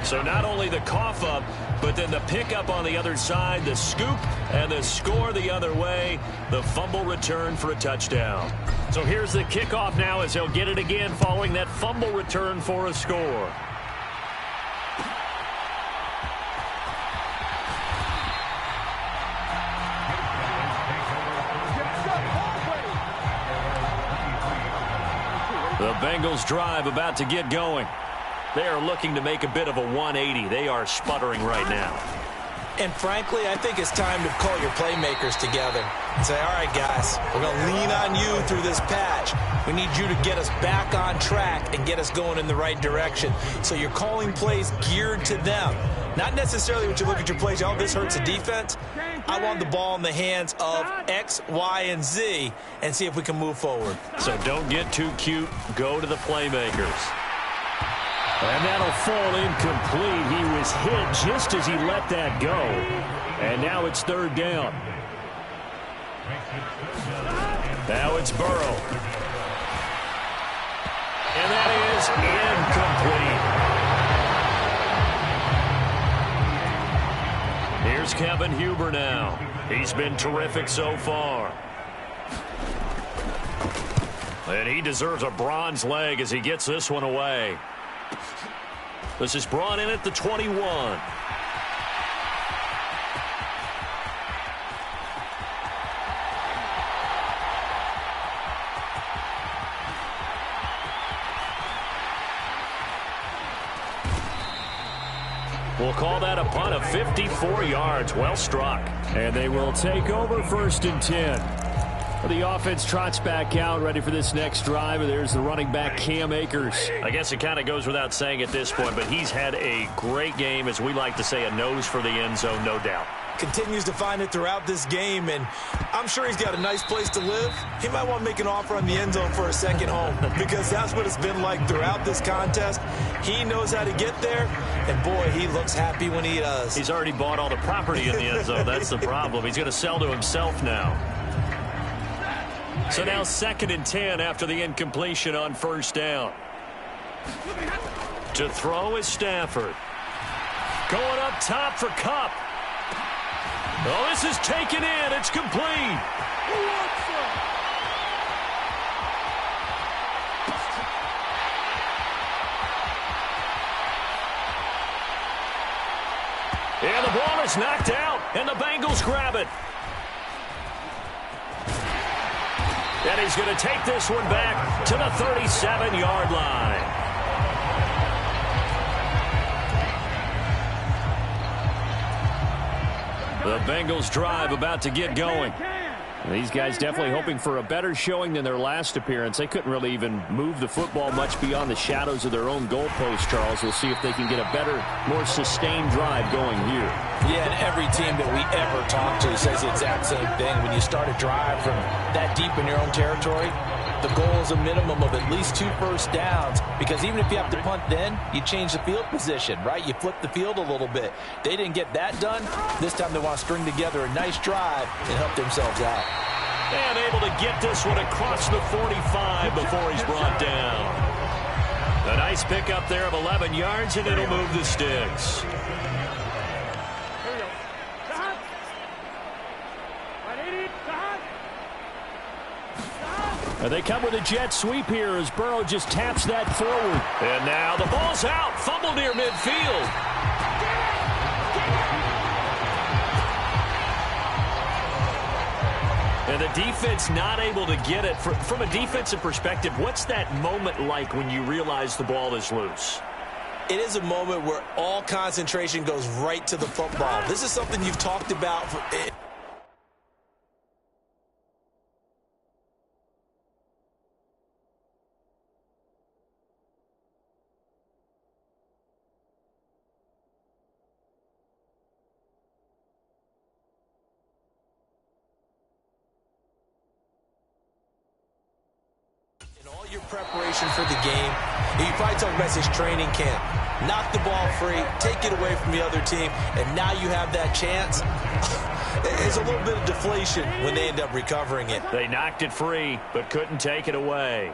So not only the cough up, but then the pickup on the other side, the scoop, and the score the other way, the fumble return for a touchdown. So here's the kickoff now as they'll get it again following that fumble return for a score. The Bengals drive about to get going. They are looking to make a bit of a 180. They are sputtering right now. And frankly, I think it's time to call your playmakers together and say, all right, guys, we're going to lean on you through this patch. We need you to get us back on track and get us going in the right direction. So you're calling plays geared to them. Not necessarily when you look at your plays, oh, this hurts the defense. I want the ball in the hands of X, Y, and Z and see if we can move forward. So don't get too cute. Go to the playmakers. And that'll fall incomplete. He was hit just as he let that go. And now it's third down. Now it's Burrow. And that is incomplete. Here's Kevin Huber now. He's been terrific so far. And he deserves a bronze leg as he gets this one away. This is brought in at the 21. We'll call that a punt of 54 yards. Well struck. And they will take over 1st and 10. The offense trots back out, ready for this next drive. There's the running back, Cam Akers. I guess it kind of goes without saying at this point, but he's had a great game, as we like to say, a nose for the end zone, no doubt. Continues to find it throughout this game, and I'm sure he's got a nice place to live. He might want to make an offer on the end zone for a second home, because that's what it's been like throughout this contest. He knows how to get there, and boy, he looks happy when he does. He's already bought all the property in the end zone. That's the problem. He's going to sell to himself now. So now 2nd and 10 after the incompletion on 1st down. To throw is Stafford. Going up top for Kupp. Oh, this is taken in. It's complete. And the ball is knocked out, and the Bengals grab it. And he's going to take this one back to the 37-yard line. The Bengals drive about to get going. These guys definitely hoping for a better showing than their last appearance. They couldn't really even move the football much beyond the shadows of their own goalpost, Charles. We'll see if they can get a better, more sustained drive going here. Yeah, and every team that we ever talk to says the exact same thing. When you start a drive from that deep in your own territory, the goal is a minimum of at least 2 first downs, because even if you have to punt then, you change the field position, right? You flip the field a little bit. They didn't get that done. This time they want to string together a nice drive and help themselves out. And able to get this one across the 45 before he's brought down. A nice pickup there of 11 yards, and it'll move the sticks. And they come with a jet sweep here as Burrow just taps that forward. And now the ball's out. Fumble near midfield. And the defense not able to get it. From a defensive perspective, what's that moment like when you realize the ball is loose? It is a moment where all concentration goes right to the football. This is something you've talked about. Your preparation for the game, you probably talk about his training camp. Knock the ball free, take it away from the other team, and now you have that chance. It's a little bit of deflation when they end up recovering it. They knocked it free, but couldn't take it away.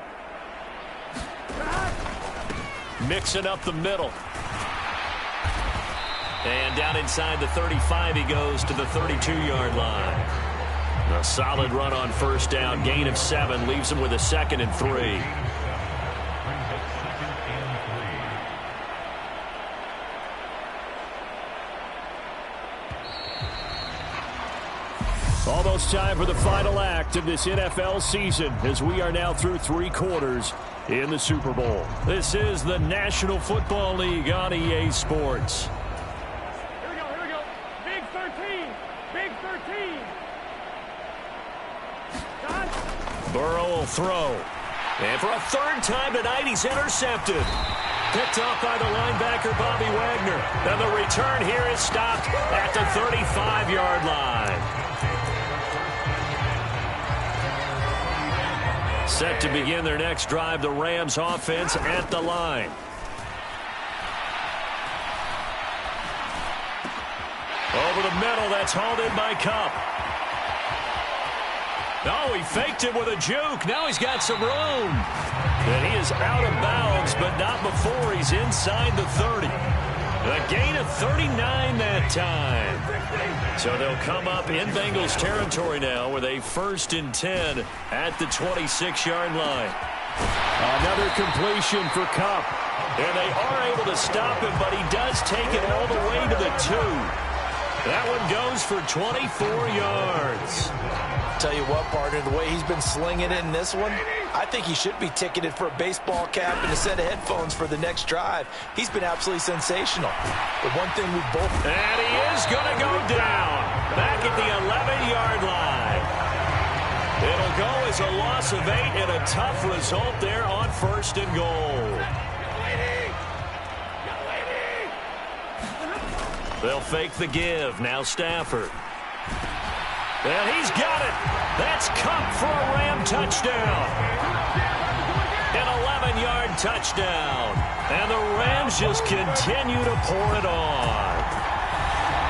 Mixing up the middle. And down inside the 35, he goes to the 32-yard line. A solid run on 1st down, gain of 7, leaves him with a 2nd and 3. Almost time for the final act of this NFL season, as we are now through 3 quarters in the Super Bowl. This is the National Football League on EA Sports. Here we go. Big 13. Big 13. Burrow will throw. And for a 3rd time tonight, he's intercepted. Picked off by the linebacker, Bobby Wagner. And the return here is stopped at the 35-yard line. Set to begin their next drive, the Rams offense at the line. Over the middle, that's hauled in by Cup. Oh, he faked it with a juke. Now he's got some room. And he is out of bounds, but not before he's inside the 30. A gain of 39 that time. So they'll come up in Bengals territory now with a 1st and 10 at the 26-yard line. Another completion for Cup. And they are able to stop him, but he does take it all the way to the 2. That one goes for 24 yards. Tell you what, partner, the way he's been slinging it in this one, I think he should be ticketed for a baseball cap and a set of headphones for the next drive. He's been absolutely sensational. But one thing we both... And he is going to go down back at the 11-yard line. It'll go as a loss of 8 and a tough result there on 1st and goal. They'll fake the give. Now Stafford. And he's got it. That's Cup for a Ram touchdown. An 11-yard touchdown. And the Rams just continue to pour it on.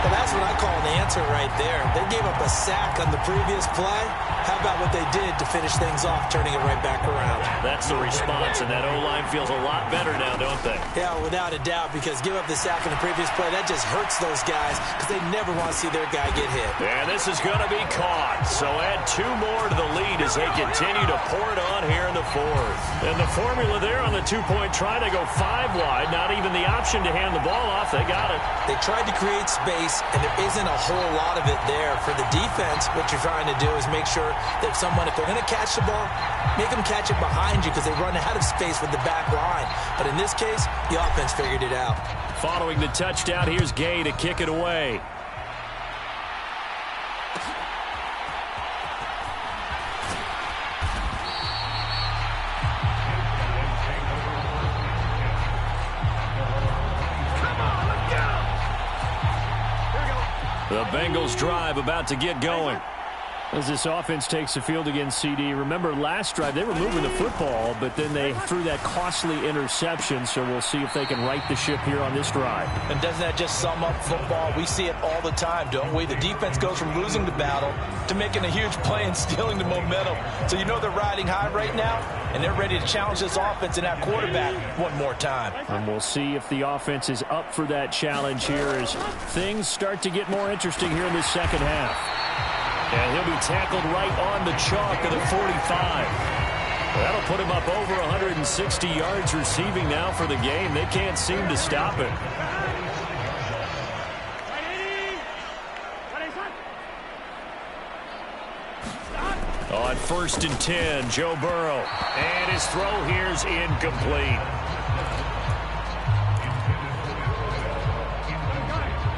Well, that's what I call an answer right there. They gave up a sack on the previous play. How about what they did to finish things off, turning it right back around? That's the response, and that O-line feels a lot better now, don't they? Yeah, without a doubt, because give up the sack in the previous play, that just hurts those guys because they never want to see their guy get hit. And this is going to be caught. So add 2 more to the lead as they continue to pour it on here in the 4th. And the formula there on the 2-point try to go 5 wide, not even the option to hand the ball off. They got it. They tried to create space, and there isn't a whole lot of it there. For the defense, what you're trying to do is make sure that if they're going to catch the ball, make them catch it behind you because they run out of space with the back line. But in this case, the offense figured it out. Following the touchdown, here's Gay to kick it away. The Bengals drive about to get going. As this offense takes the field against CD, remember last drive they were moving the football, but then they threw that costly interception, so we'll see if they can right the ship here on this drive. And doesn't that just sum up football? We see it all the time, don't we? The defense goes from losing the battle to making a huge play and stealing the momentum. So you know they're riding high right now, and they're ready to challenge this offense and that quarterback one more time. And we'll see if the offense is up for that challenge here as things start to get more interesting here in this second half. And he'll be tackled right on the chalk of the 45. That'll put him up over 160 yards receiving now for the game. They can't seem to stop him. On 1st and 10, Joe Burrow. And his throw here's incomplete.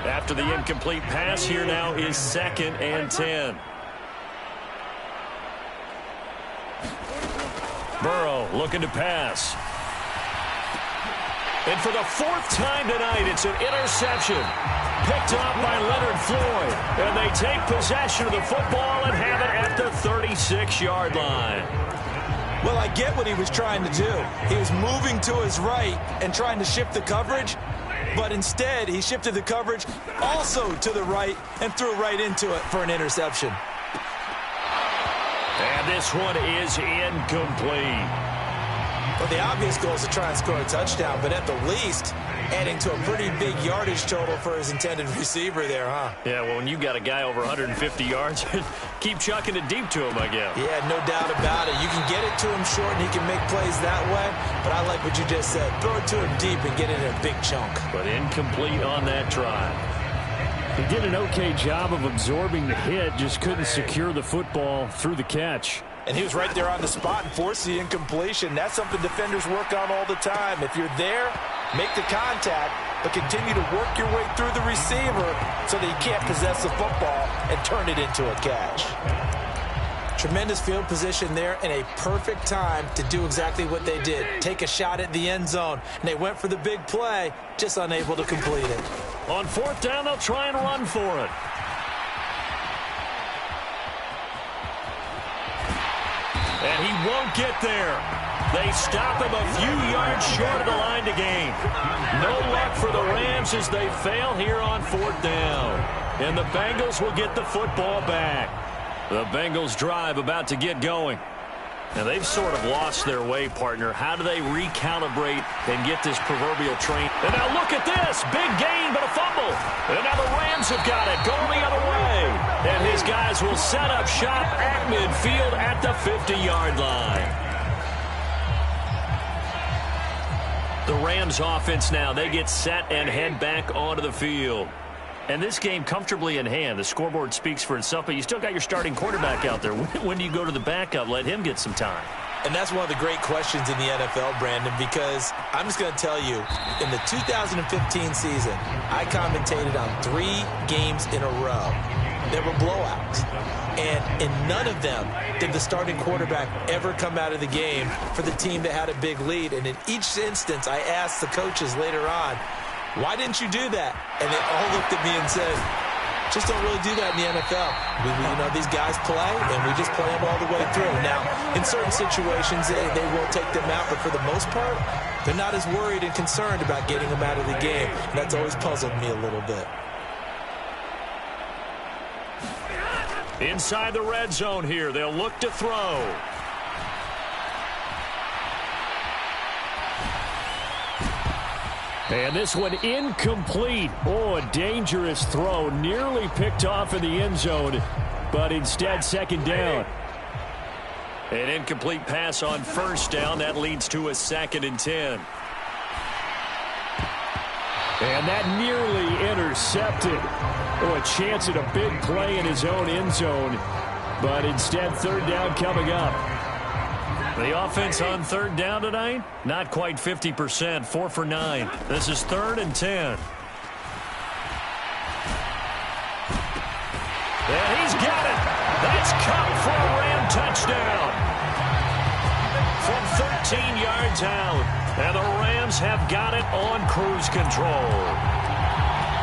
After the incomplete pass, here now is 2nd and 10. Burrow looking to pass. And for the 4th time tonight, it's an interception. Picked up by Leonard Floyd. And they take possession of the football and have it at the 36-yard line. Well, I get what he was trying to do. He was moving to his right and trying to shift the coverage. But instead, he shifted the coverage also to the right and threw right into it for an interception. And this one is incomplete. Well, the obvious goal is to try and score a touchdown, but at the least, adding to a pretty big yardage total for his intended receiver there, huh? Yeah, well, when you got a guy over 150 yards, keep chucking it deep to him, I guess. Yeah, no doubt about it. You can get it to him short, and he can make plays that way, but I like what you just said. Throw it to him deep and get it in a big chunk. But incomplete on that drive. He did an okay job of absorbing the hit, just couldn't secure the football through the catch. And he was right there on the spot and forced the incompletion. That's something defenders work on all the time. If you're there, make the contact, but continue to work your way through the receiver so that you can't possess the football and turn it into a catch. Tremendous field position there and a perfect time to do exactly what they did. Take a shot at the end zone. And they went for the big play, just unable to complete it. On 4th down, they'll try and run for it. And he won't get there. They stop him a few yards short of the line to gain. No luck for the Rams as they fail here on 4th down. And the Bengals will get the football back. The Bengals drive about to get going. Now, they've sort of lost their way, partner. How do they recalibrate and get this proverbial train? And now look at this. Big gain, but a fumble. And now the Rams have got it, going the other way. And his guys will set up shop at midfield at the 50-yard line. The Rams offense now, they get set and head back onto the field. And this game comfortably in hand. The scoreboard speaks for itself, but you still got your starting quarterback out there. When do you go to the backup? Let him get some time. And that's one of the great questions in the NFL, Brandon, because I'm just going to tell you, in the 2015 season, I commentated on 3 games in a row. There were blowouts. And in none of them did the starting quarterback ever come out of the game for the team that had a big lead. And in each instance, I asked the coaches later on, why didn't you do that? And they all looked at me and said, just don't really do that in the NFL. These guys play, and we just play them all the way through. Now, in certain situations, they will take them out, but for the most part, they're not as worried and concerned about getting them out of the game. And that's always puzzled me a little bit. Inside the red zone here, they'll look to throw. And this one incomplete. Oh, a dangerous throw. Nearly picked off in the end zone, but instead second down. An incomplete pass on first down. That leads to a 2nd and 10. And that nearly intercepted. Oh, a chance at a big play in his own end zone, but instead 3rd down coming up. The offense on 3rd down tonight, not quite 50%, 4 for 9. This is 3rd and 10. And he's got it. That's caught for a Ram touchdown. From 13 yards out. And the Rams have got it on cruise control.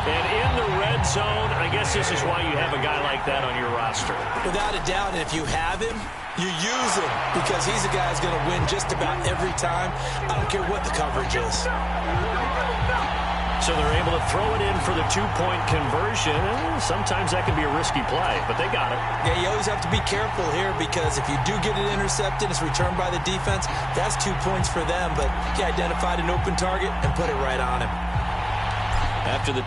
And in the red zone, I guess this is why you have a guy like that on your roster. Without a doubt, and if you have him, you use him because he's a guy who's going to win just about every time. I don't care what the coverage is. So they're able to throw it in for the 2-point conversion. Sometimes that can be a risky play, but they got it. Yeah, you always have to be careful here because if you do get it intercepted, it's returned by the defense, that's 2 points for them. But he identified an open target and put it right on him. After the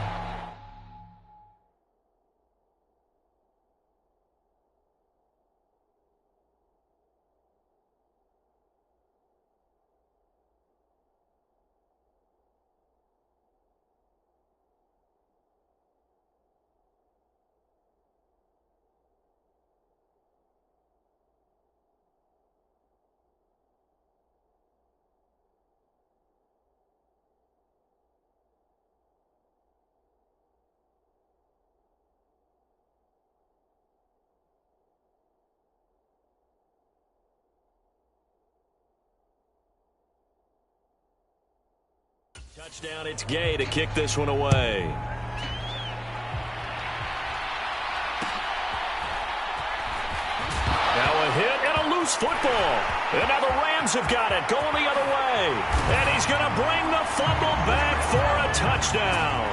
touchdown, it's Gay to kick this one away. Now a hit and a loose football. And now the Rams have got it, going the other way. And he's going to bring the fumble back for a touchdown.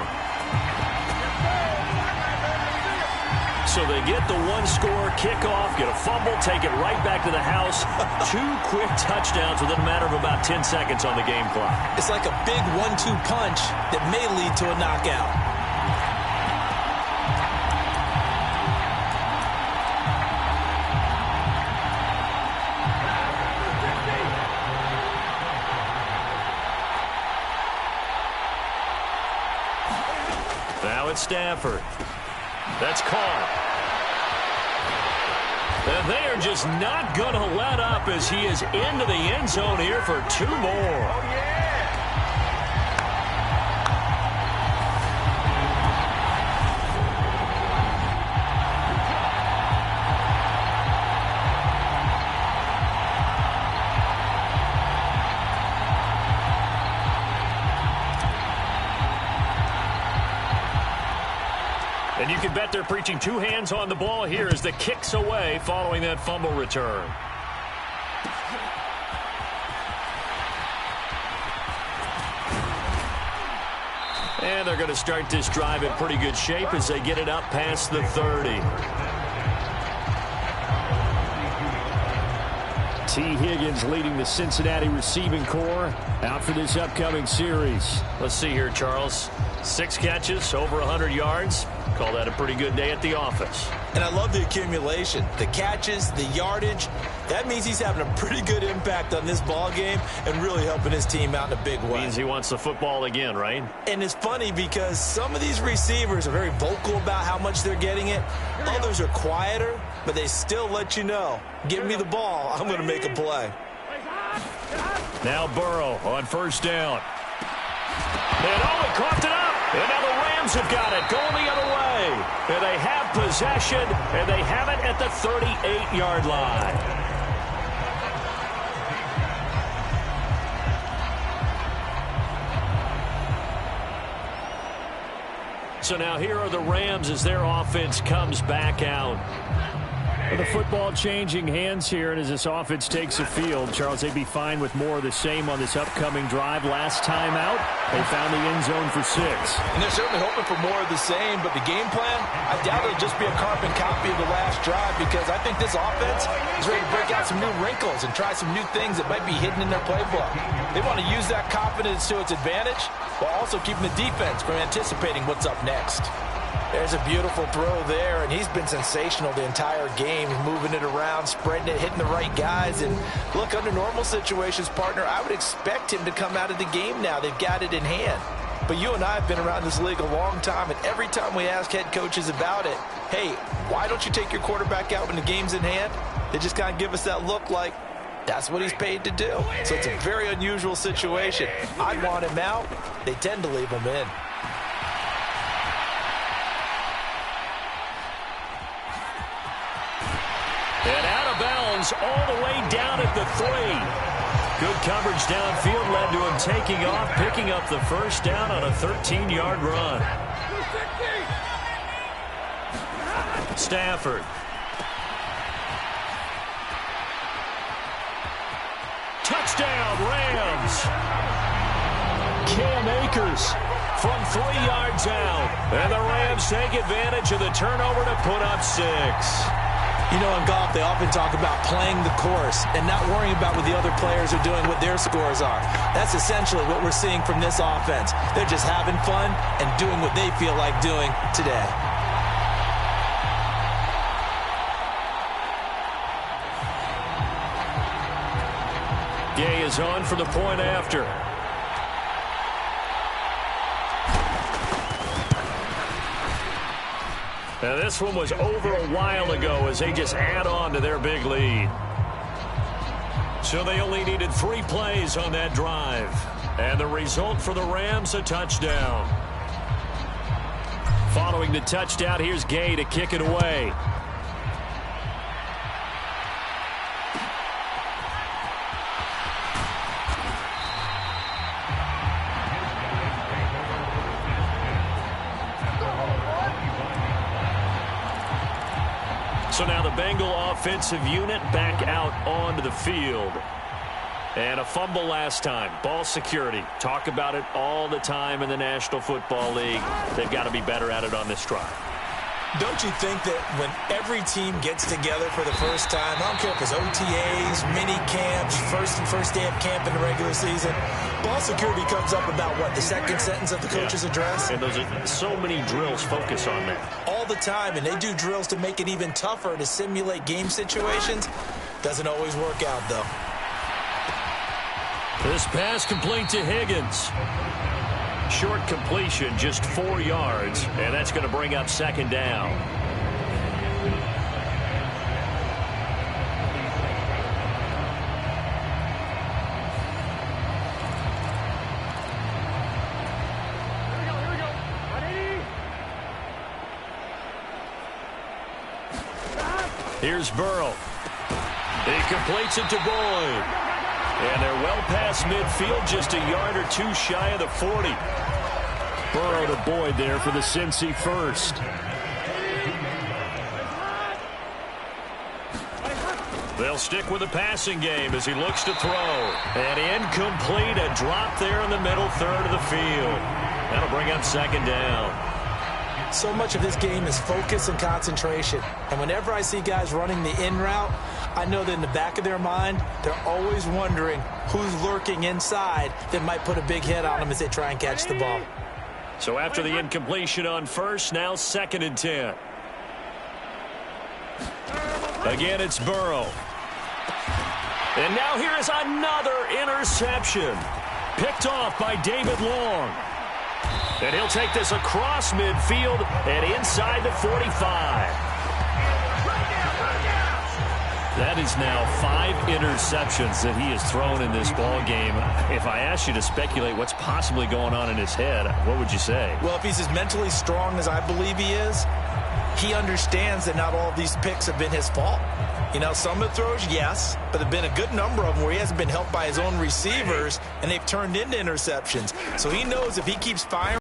So they get the one-score kickoff, get a fumble, take it right back to the house. 2 quick touchdowns within a matter of about 10 seconds on the game clock. It's like a big 1-2 punch that may lead to a knockout. Now it's Stafford. That's caught. And they are just not going to let up as he is into the end zone here for 2 more. Oh, yeah. And you can bet they're preaching 2 hands on the ball here as the kick's away following that fumble return. And they're going to start this drive in pretty good shape as they get it up past the 30. T. Higgins leading the Cincinnati receiving corps out for this upcoming series. Let's see here, Charles. 6 catches, over 100 yards. Call that a pretty good day at the office. And I love the accumulation, the catches, the yardage. That means he's having a pretty good impact on this ball game and really helping his team out in a big way. Means he wants the football again, right? And it's funny because some of these receivers are very vocal about how much they're getting it. Others are quieter, but they still let you know, give me the ball, I'm going to make a play. Now Burrow on first down. And he coughed it up. And now the Rams have got it, going the other way. And they have possession, and they have it at the 38-yard line. So now here are the Rams as their offense comes back out. Well, the football changing hands here, and as this offense takes the field, Charles, they'd be fine with more of the same on this upcoming drive. Last time out, they found the end zone for 6. And they're certainly hoping for more of the same, but the game plan, I doubt it'll just be a carbon copy of the last drive, because I think this offense is ready to break out some new wrinkles and try some new things that might be hidden in their playbook. They want to use that confidence to its advantage while also keeping the defense from anticipating what's up next. There's a beautiful throw there, and he's been sensational the entire game, moving it around, spreading it, hitting the right guys. And look, under normal situations, partner, I would expect him to come out of the game now. They've got it in hand. But you and I have been around this league a long time, and every time we ask head coaches about it, hey, why don't you take your quarterback out when the game's in hand? They just kind of give us that look like, that's what he's paid to do. So it's a very unusual situation. I want him out. They tend to leave him in. And out of bounds all the way down at the 3. Good coverage downfield led to him taking off, picking up the first down on a 13-yard run. Stafford. Touchdown, Rams. Cam Akers from 3 yards out. And the Rams take advantage of the turnover to put up 6. You know, in golf, they often talk about playing the course and not worrying about what the other players are doing, what their scores are. That's essentially what we're seeing from this offense. They're just having fun and doing what they feel like doing today. Gay is on for the point after. Now this one was over a while ago as they just add on to their big lead. So they only needed 3 plays on that drive. And the result for the Rams, a touchdown. Following the touchdown, here's Gay to kick it away. So now the Bengal offensive unit back out onto the field. And a fumble last time. Ball security. Talk about it all the time in the National Football League. They've got to be better at it on this drive. Don't you think that when every team gets together for the first time, I don't care if it's OTAs, mini camps, first day of camp in the regular season, ball security comes up about what, the second sentence of the coach's address? And those are so many drills focus on that. All the time, and they do drills to make it even tougher to simulate game situations. Doesn't always work out, though. This pass complete to Higgins. Short completion, just 4 yards, and that's going to bring up second down. Here's Burrow. He completes it to Boyd. And they're well past midfield, just a yard or 2 shy of the 40. Burrow to Boyd there for the Cincy first. They'll stick with the passing game as he looks to throw. And incomplete, a drop there in the middle third of the field. That'll bring up second down. So much of this game is focus and concentration. And whenever I see guys running the in route, I know that in the back of their mind, they're always wondering who's lurking inside that might put a big hit on them as they try and catch the ball. So after the incompletion on first, now 2nd and 10. Again, it's Burrow. And now here is another interception. Picked off by David Long. And he'll take this across midfield and inside the 45. That is now 5 interceptions that he has thrown in this ball game. If I asked you to speculate what's possibly going on in his head, what would you say? Well, if he's as mentally strong as I believe he is, he understands that not all of these picks have been his fault. You know, some of the throws, yes, but there have been a good number of them where he hasn't been helped by his own receivers, and they've turned into interceptions. So he knows if he keeps firing,